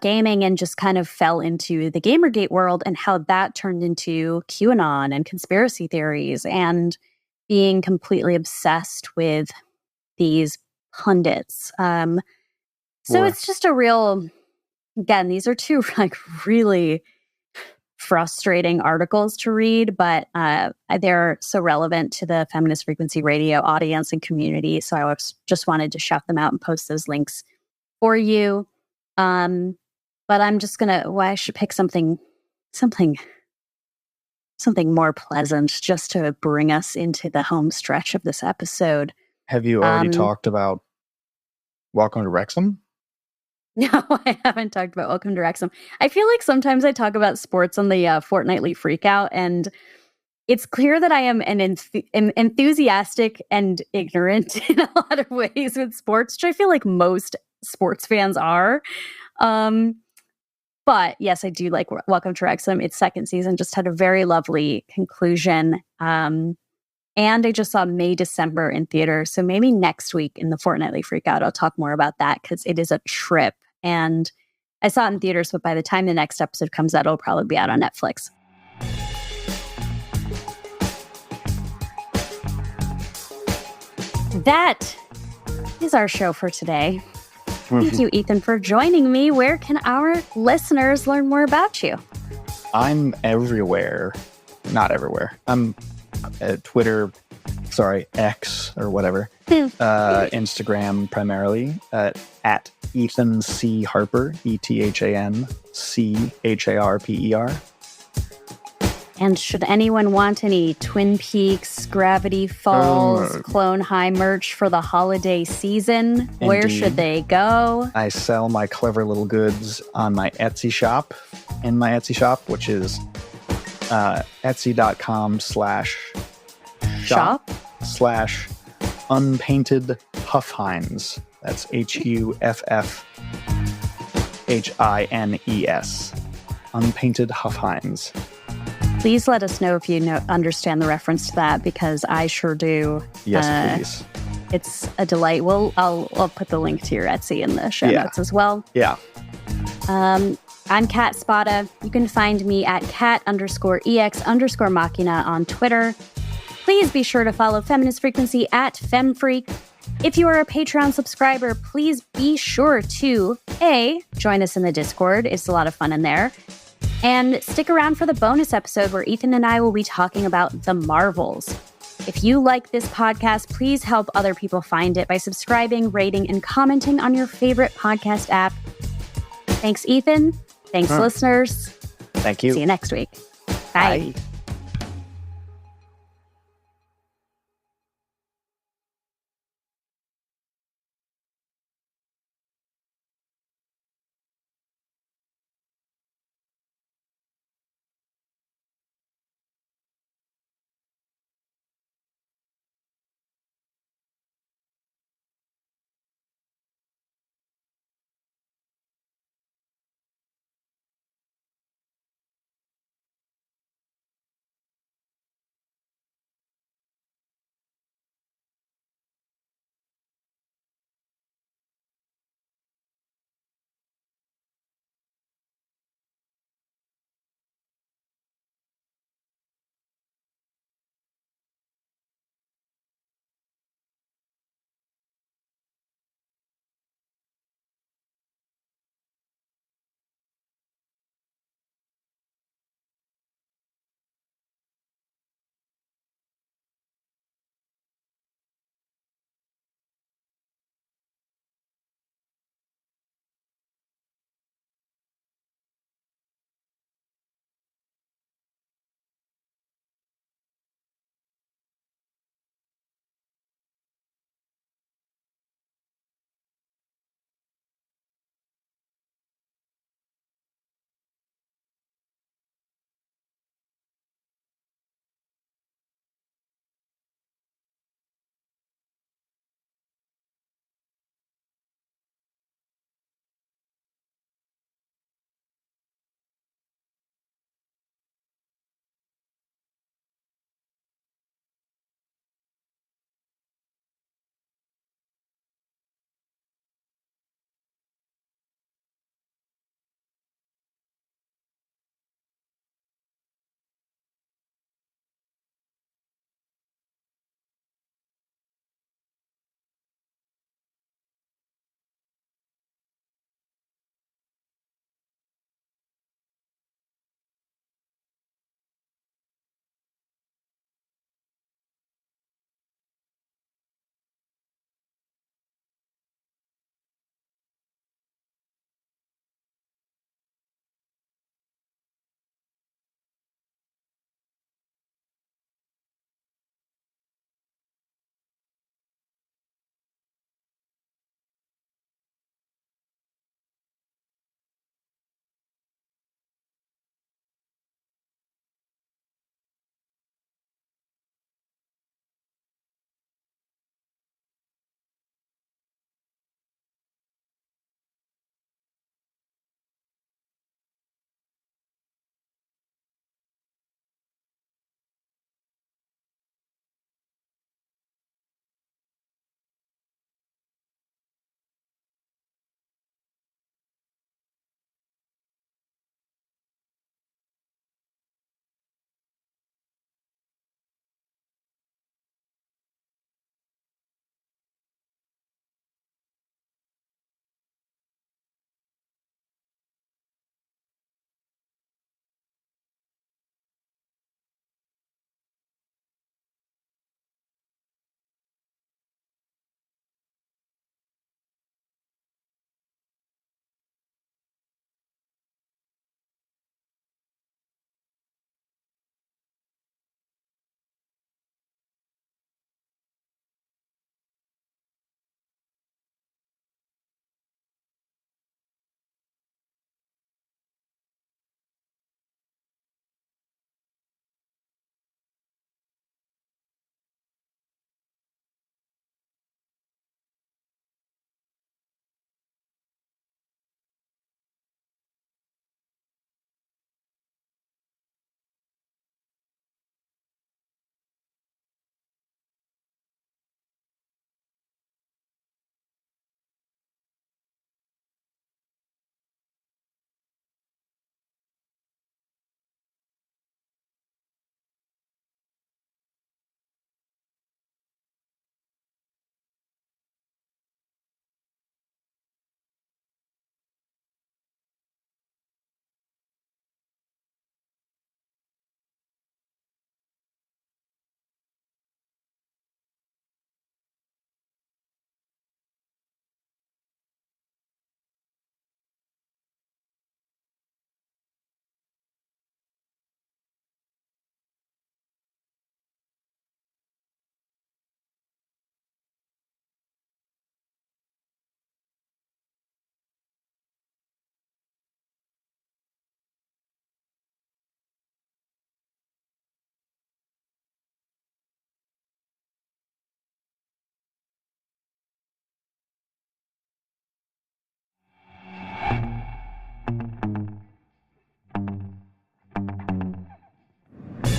gaming, and just kind of fell into the Gamergate world and how that turned into QAnon and conspiracy theories and being completely obsessed with these pundits. So it's just a real, again, these are two really frustrating articles to read, but they're so relevant to the Feminist Frequency Radio audience and community. So I just wanted to shout them out and post those links for you. But I'm just I should pick something more pleasant just to bring us into the home stretch of this episode. Have you already talked about Welcome to Wrexham? No, I haven't talked about Welcome to Wrexham. I feel like sometimes I talk about sports on the Fortnightly Freakout, and it's clear that I am an enthusiastic and ignorant in a lot of ways with sports, which I feel like most sports fans are. But yes, I do like Welcome to Wrexham. Its second season just had a very lovely conclusion. And I just saw May, December in theater. So maybe next week in the Fortnightly Freakout, I'll talk more about that because it is a trip. And I saw it in theaters, but by the time the next episode comes out, it'll probably be out on Netflix. That is our show for today. Thank you, Ethan, for joining me. Where can our listeners learn more about you? I'm everywhere. Not everywhere. I'm at Twitter, X or whatever. Instagram primarily at Ethan C. Harper, ETHAN CHARPER. And should anyone want any Twin Peaks, Gravity Falls, Clone High merch for the holiday season, where should they go? I sell my clever little goods on my Etsy shop, which is etsy.com/shop/unpainted Huffhines. That's HUFFHINES. Unpainted Huffhines. Please let us know if you understand the reference to that, because I sure do. Yes, please. It's a delight. I'll put the link to your Etsy in the show notes as well. Yeah. I'm Kat Spada. You can find me at cat_EX_machina on Twitter. Please be sure to follow Feminist Frequency at FemFreak. If you are a Patreon subscriber, please be sure to join us in the Discord. It's a lot of fun in there. And stick around for the bonus episode where Ethan and I will be talking about the Marvels. If you like this podcast, please help other people find it by subscribing, rating, and commenting on your favorite podcast app. Thanks, Ethan. Thanks, listeners. Thank you. See you next week. Bye. Bye.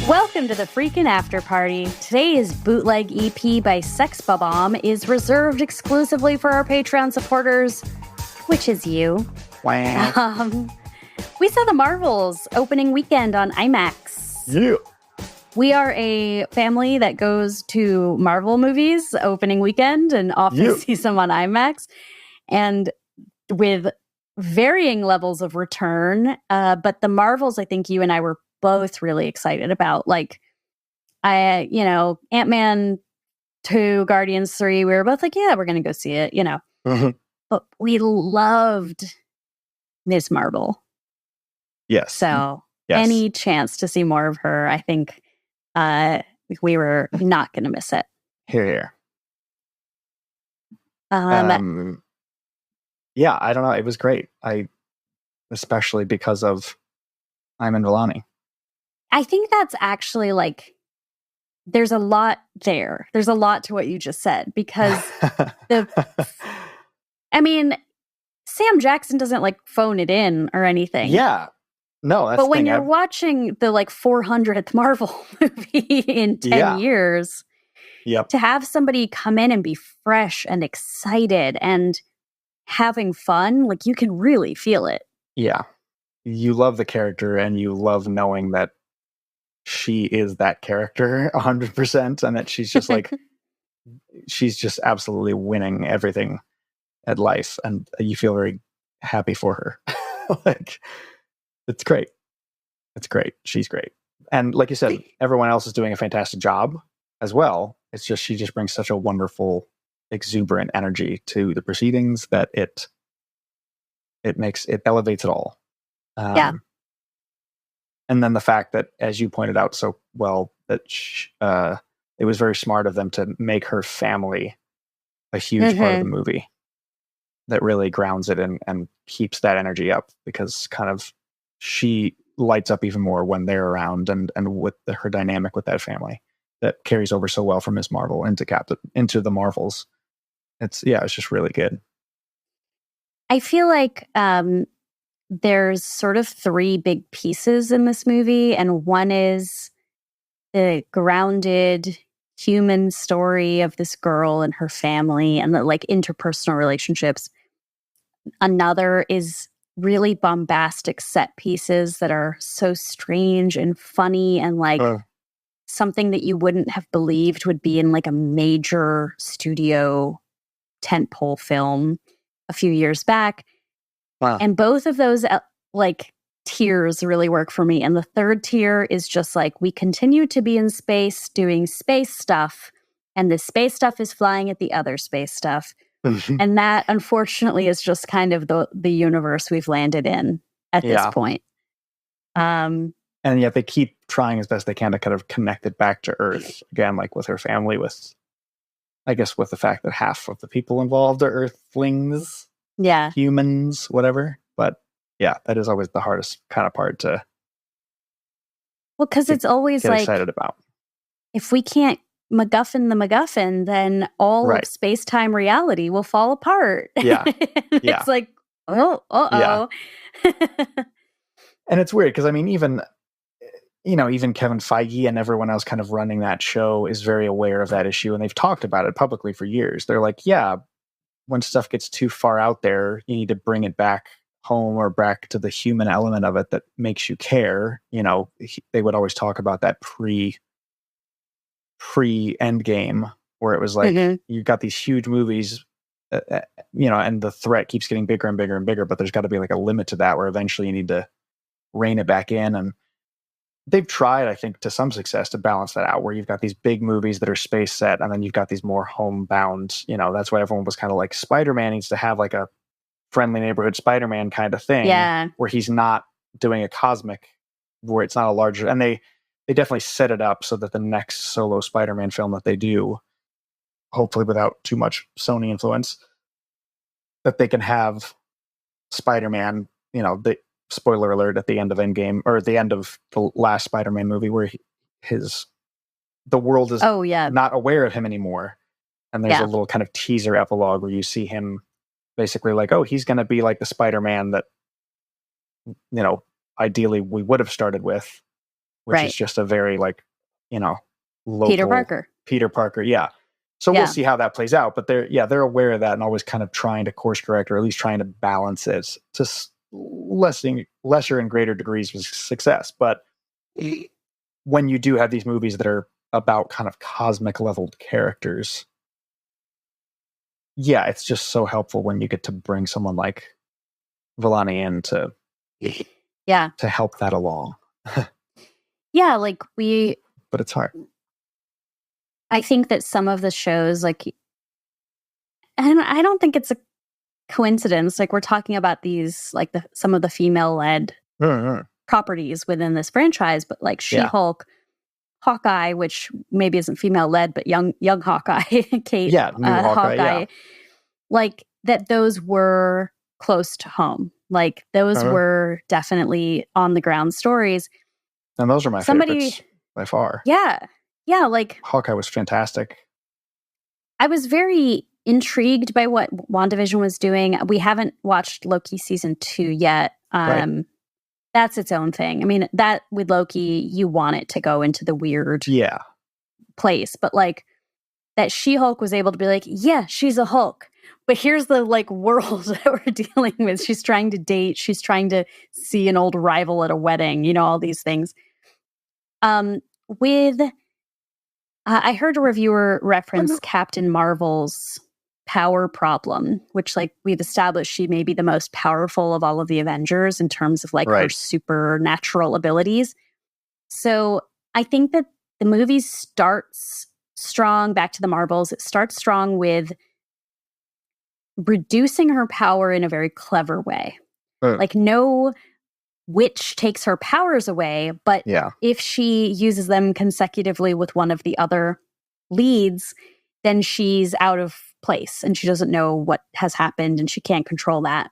Welcome to the freaking after party. Today's bootleg EP by Sex Bomb is reserved exclusively for our Patreon supporters, which is you. Wow. We saw The Marvels opening weekend on IMAX. Yeah. We are a family that goes to Marvel movies opening weekend and often sees them on IMAX, and with varying levels of return. But The Marvels, I think you and I were both really excited about. Like, Ant-Man 2, Guardians 3, we were both like, yeah, we're going to go see it, Mm-hmm. But we loved Ms. Marvel. Yes. So any chance to see more of her, I think we were not going to miss it. Here. Yeah, I don't know. It was great. Especially because of Iman Vellani. I think that's actually there's a lot there. There's a lot to what you just said because Sam Jackson doesn't phone it in or anything. Yeah. No, that's but when you're watching the 400th Marvel movie in 10 years, to have somebody come in and be fresh and excited and having fun, you can really feel it. Yeah. You love the character and you love knowing that she is that character 100% and that she's just she's just absolutely winning everything at life, and you feel very happy for her. It's great. It's great. She's great. And like you said, everyone else is doing a fantastic job as well. It's just she just brings such a wonderful, exuberant energy to the proceedings that it elevates it all. And then the fact that, as you pointed out so well, that it was very smart of them to make her family a huge part of the movie that really grounds it and keeps that energy up, because kind of she lights up even more when they're around, and with her dynamic with that family that carries over so well from Ms. Marvel into the Marvels. It's just really good. I feel like there's sort of three big pieces in this movie, and one is the grounded human story of this girl and her family and the interpersonal relationships. Another is really bombastic set pieces that are so strange and funny and something that you wouldn't have believed would be in a major studio tentpole film a few years back. Wow. And both of those tiers really work for me. And the third tier is just we continue to be in space doing space stuff, and the space stuff is flying at the other space stuff. And that, unfortunately, is just kind of the universe we've landed in at this point. And yet they keep trying as best they can to kind of connect it back to Earth again, with her family, with the fact that half of the people involved are Earthlings. Yeah. Humans, whatever. But yeah, that is always the hardest kind of part to. Well, because it's always get excited about. If we can't MacGuffin the MacGuffin, then all of space-time reality will fall apart. Yeah. It's Yeah. And it's weird because even Kevin Feige and everyone else kind of running that show is very aware of that issue, and they've talked about it publicly for years. They're like, yeah, when stuff gets too far out there, you need to bring it back home or back to the human element of it that makes you care. They would always talk about that pre-Endgame, where it was you got these huge movies, and the threat keeps getting bigger and bigger and bigger, but there's got to be a limit to that, where eventually you need to rein it back in. And they've tried, I think, to some success to balance that out, where you've got these big movies that are space set, and then you've got these more homebound, that's why everyone was kind of Spider-Man needs to have a friendly neighborhood Spider-Man kind of thing, where he's not doing a cosmic, where it's not a larger, and they definitely set it up so that the next solo Spider-Man film that they do, hopefully without too much Sony influence, that they can have Spider-Man, the spoiler alert, at the end of Endgame, or at the end of the last Spider-Man movie, where the world is not aware of him anymore. And there's a little kind of teaser epilogue where you see him basically he's going to be the Spider-Man that, ideally we would have started with. which Right. is just a very like, local Peter Parker. Yeah. So we'll see how that plays out, but they're aware of that and always kind of trying to course correct, or at least trying to balance it to lesser and greater degrees with success. But when you do have these movies that are about kind of cosmic leveled characters, it's just so helpful when you get to bring someone like Vellani in to help that along. But it's hard. I think that some of the shows, like, and I don't think it's a coincidence. Like, we're talking about these, like, some of the female-led properties within this franchise, but like She-Hulk, Hawkeye, which maybe isn't female-led, but young Hawkeye, Kate, new Hawkeye, like that. Those were close to home. Like those were definitely on the ground stories, and those are my favorites by far. Yeah, like Hawkeye was fantastic. I was very intrigued by what WandaVision was doing. We haven't watched Loki season 2 yet. That's its own thing. I mean, that with Loki, you want it to go into the weird place. But like that She-Hulk was able to be like, yeah, she's a Hulk. But here's the like world that we're dealing with. She's trying to date. She's trying to see an old rival at a wedding. All these things. I heard a reviewer reference Captain Marvel's power problem, which like we've established she may be the most powerful of all of the Avengers in terms of like her supernatural abilities. So I think that the movie starts strong, back to the Marvels. It starts strong with reducing her power in a very clever way. Like no witch takes her powers away, but if she uses them consecutively with one of the other leads, then she's out of place and she doesn't know what has happened and she can't control that.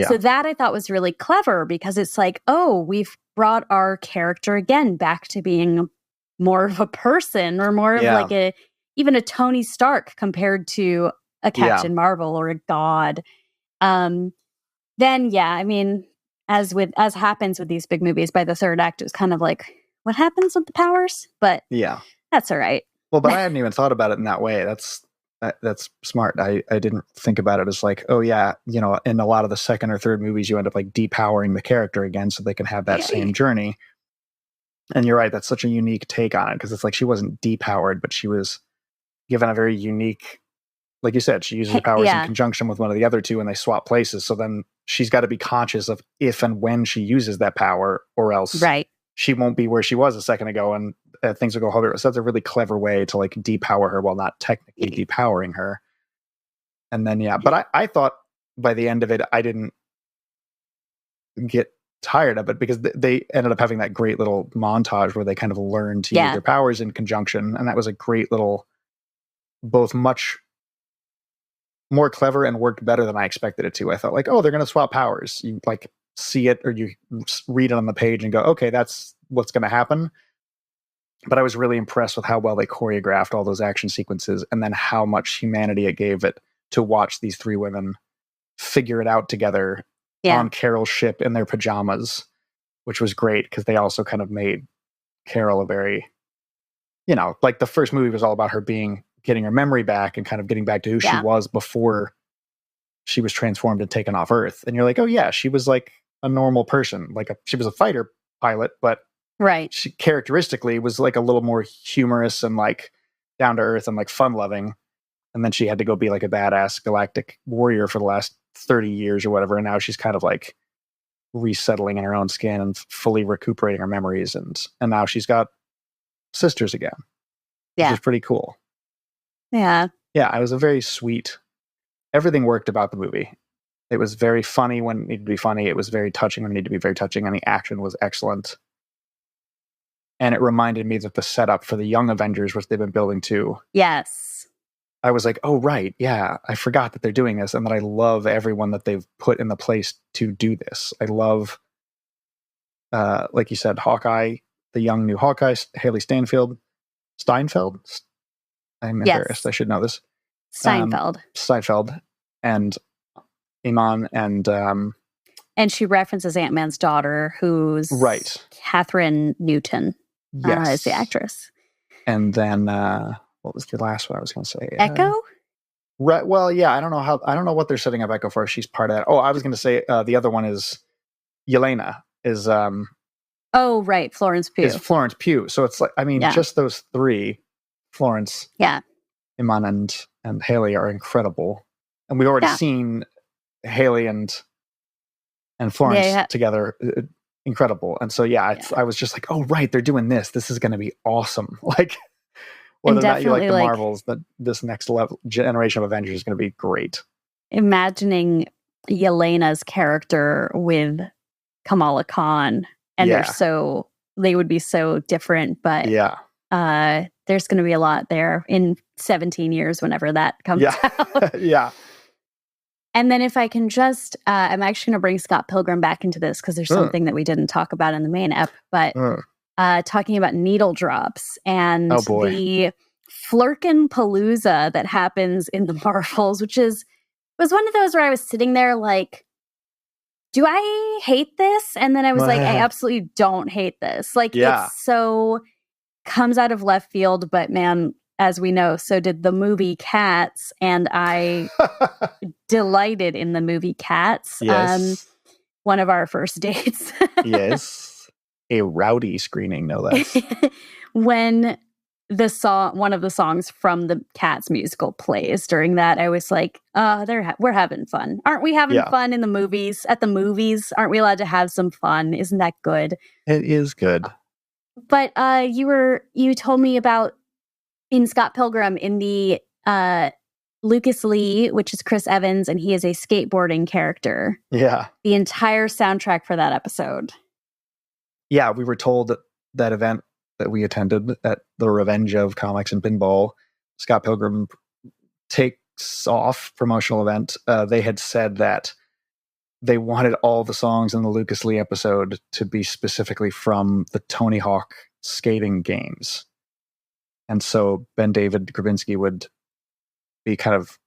So that I thought was really clever because it's like, oh, we've brought our character again back to being more of a person or more of like even a Tony Stark compared to a Captain Marvel or a god. Then I mean, as happens with these big movies, by the third act, it was kind of like, what happens with the powers? But that's all right. Well, but I hadn't even thought about it in that way. That's smart. I didn't think about it as like, oh yeah, in a lot of the second or third movies, you end up like depowering the character again so they can have that same journey. And you're right. That's such a unique take on it because it's like she wasn't depowered, but she was given a very unique, like you said, she uses her powers in conjunction with one of the other two and they swap places. So then she's got to be conscious of if and when she uses that power or else she won't be where she was a second ago and things will go horrible. So that's a really clever way to like depower her while not technically depowering her. And then, but I thought by the end of it, I didn't get tired of it because they ended up having that great little montage where they kind of learned to use their powers in conjunction. And that was a great little, both much more clever and worked better than I expected it to. I thought like, oh, they're going to swap powers. You like see it or you read it on the page and go, okay, that's what's going to happen. But I was really impressed with how well they choreographed all those action sequences and then how much humanity it gave it to watch these three women figure it out together on Carol's ship in their pajamas, which was great because they also kind of made Carol a very, like the first movie was all about her getting her memory back and kind of getting back to who she was before she was transformed and taken off Earth. And you're like, oh yeah, she was like a normal person. Like she was a fighter pilot, but she characteristically was like a little more humorous and like down to earth and like fun loving. And then she had to go be like a badass galactic warrior for the last 30 years or whatever. And now she's kind of like resettling in her own skin and fully recuperating her memories. And now she's got sisters again, which is pretty cool. Yeah, it was a very sweet, everything worked about the movie. It was very funny when it needed to be funny. It was very touching when it needed to be very touching. And the action was excellent. And it reminded me that the setup for the Young Avengers, which they've been building to. Yes. I was like, oh, right. Yeah, I forgot that they're doing this. And that I love everyone that they've put in the place to do this. I love, like you said, Hawkeye, the young new Hawkeye, Haley Steinfeld. I'm embarrassed. I should know this. Steinfeld. And Iman and she references Ant-Man's daughter, who's Catherine Newton. is the actress. And then what was the last one I was going to say? Echo? Right. Well, yeah, I don't know what they're setting up Echo for. She's part of that. Oh, I was going to say the other one is Yelena is oh, right, Florence Pugh. Is Florence Pugh. So it's like, I mean, just those three, Florence, Iman, and Haley are incredible. And we've already seen Haley and Florence together, incredible. And so I was just like, oh right, they're doing this. This is going to be awesome. Like whether or not you like the Marvels, but this next level generation of Avengers is going to be great. Imagining Yelena's character with Kamala Khan, and they would be so different, but there's going to be a lot there in 17 years whenever that comes out. Yeah. And then if I can just, I'm actually going to bring Scott Pilgrim back into this because there's something that we didn't talk about in the main ep, but talking about needle drops and the Flirkin-palooza that happens in the Marvels, which was one of those where I was sitting there like, do I hate this? And then I was like, I absolutely don't hate this. Like, it's so comes out of left field, but man, as we know, so did the movie Cats, and I delighted in the movie Cats. Yes. One of our first dates. Yes. A rowdy screening, no less. When one of the songs from the Cats musical plays during that, I was like, we're having fun. Aren't we having fun in the movies? At the movies, aren't we allowed to have some fun? Isn't that good? It is good. But you told me about in Scott Pilgrim in the Lucas Lee, which is Chris Evans, and he is a skateboarding character. Yeah. The entire soundtrack for that episode. Yeah, we were told that event that we attended at the Revenge of Comics and Pinball, Scott Pilgrim Takes Off promotional event. They had said that they wanted all the songs in the Lucas Lee episode to be specifically from the Tony Hawk skating games. And so Ben David Grabinski would be kind of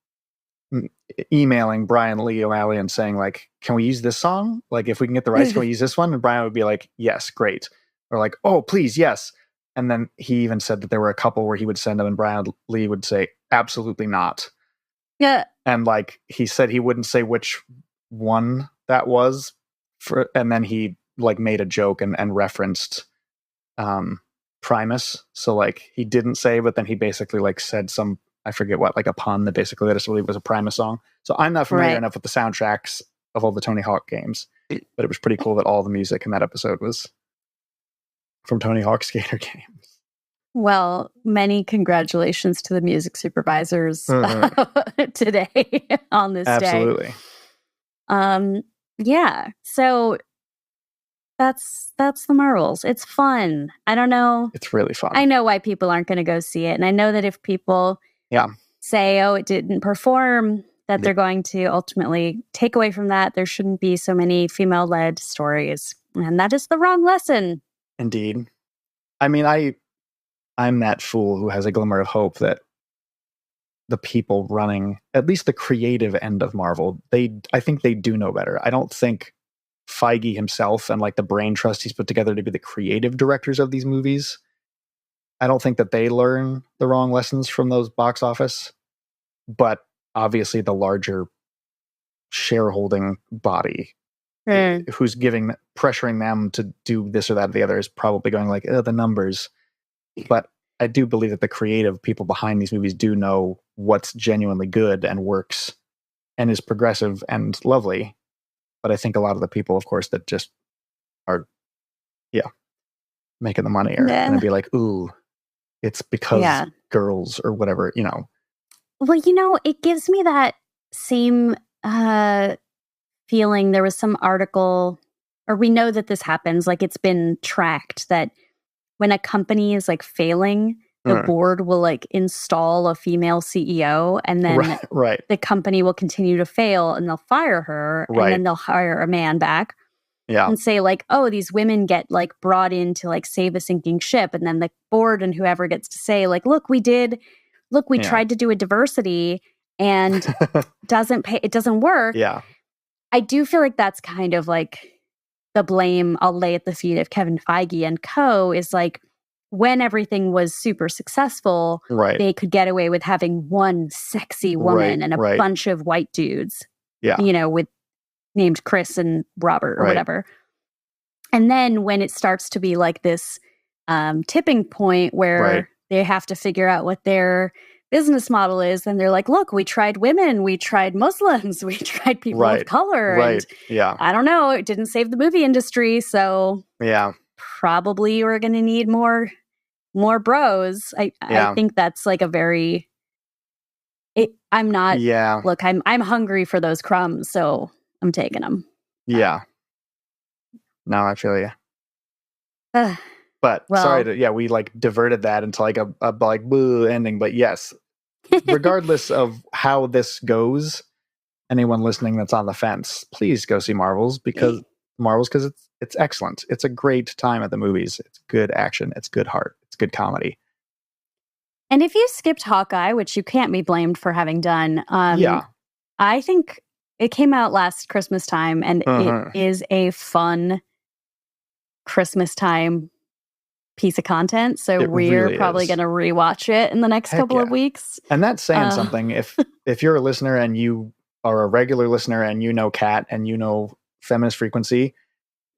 emailing Brian Lee O'Malley and saying, like, can we use this song? Like, if we can get the rights, can we use this one? And Brian would be like, yes, great. Or like, oh, please, yes. And then he even said that there were a couple where he would send them and Brian Lee would say, absolutely not. Yeah. And like, he said he wouldn't say which one that was. And then he like made a joke and referenced Primus. So like he didn't say, but then he basically like said some, I forget what, like a pun that basically led us to believe it was a Primus song. So I'm not familiar enough with the soundtracks of all the Tony Hawk games, but it was pretty cool that all the music in that episode was from Tony Hawk skater games. Well, many congratulations to the music supervisors today on this day. Absolutely. Yeah. So that's the Marvels. It's fun. I don't know. It's really fun. I know why people aren't going to go see it. And I know that if people say, oh, it didn't perform, that they're going to ultimately take away from that. There shouldn't be so many female-led stories. And that is the wrong lesson. Indeed. I mean, I'm that fool who has a glimmer of hope that the people running, at least the creative end of Marvel, I think they do know better. I don't think Feige himself and like the brain trust he's put together to be the creative directors of these movies, I don't think that they learn the wrong lessons from those box office. But obviously the larger shareholding body who's pressuring them to do this or that or the other is probably going like, the numbers. But I do believe that the creative people behind these movies do know what's genuinely good and works and is progressive and lovely. But I think a lot of the people, of course, that just are, making the money are going to be like, ooh, it's because girls or whatever, you know. Well, it gives me that same feeling. There was some article, or we know that this happens, like it's been tracked that when a company is like failing, the board will like install a female CEO and then the company will continue to fail and they'll fire her and then they'll hire a man back and say like, oh, these women get like brought in to like save a sinking ship. And then the board and whoever gets to say like, we tried to do a diversity and it doesn't work. Yeah. I do feel like that's kind of like the blame I'll lay at the feet of Kevin Feige and co. is like, when everything was super successful, Right. they could get away with having one sexy woman and a bunch of white dudes, with named Chris and Robert or whatever. And then when it starts to be like this tipping point where they have to figure out what their business model is, and they're like, look, we tried women, we tried Muslims, we tried people of color. And I don't know, it didn't save the movie industry. So probably we're going to need more bros. I think that's like a very, I'm not, look, I'm hungry for those crumbs. So I'm taking them. Yeah. No, I feel you. But sorry to, we like diverted that into like a like boo ending. But yes, regardless of how this goes, anyone listening that's on the fence, please go see Marvels because it's excellent. It's a great time at the movies. It's good action. It's good heart. It's good comedy. And if you skipped Hawkeye, which you can't be blamed for having done, I think it came out last Christmas time, and it is a fun Christmas time piece of content. So we're really probably going to rewatch it in the next couple of weeks. And that's saying something. If you're a listener and you are a regular listener and you know Kat and you know Feminist Frequency,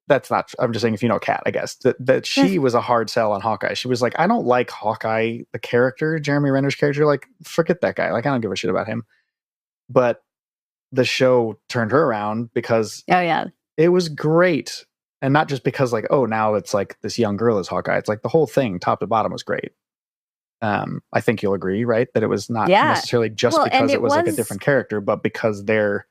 that's not, I'm just saying if you know Kat, I guess, that she was a hard sell on Hawkeye. She was like, I don't like Hawkeye, the character, Jeremy Renner's character. Like, forget that guy. Like, I don't give a shit about him. But the show turned her around because it was great. And not just because like, oh, now it's like this young girl is Hawkeye. It's like the whole thing, top to bottom, was great. I think you'll agree, right? That it was not necessarily just because it was like a different character, but because they're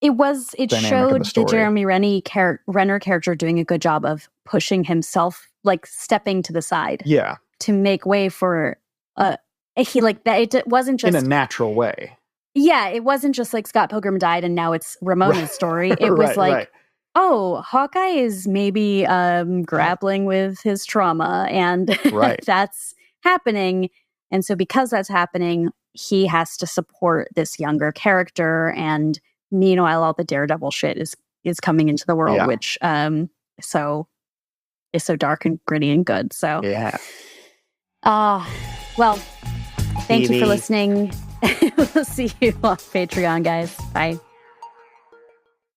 it showed the Jeremy Renner character doing a good job of pushing himself, like stepping to the side. Yeah. To make way for he like that. It wasn't just in a natural way. Yeah, it wasn't just like Scott Pilgrim died and now it's Ramona's story. It was like, oh, Hawkeye is maybe grappling with his trauma, and that's happening. And so because that's happening, he has to support this younger character. And meanwhile, all the Daredevil shit is coming into the world, which is so dark and gritty and good. So well, thank you for listening. We'll see you on Patreon, guys. Bye.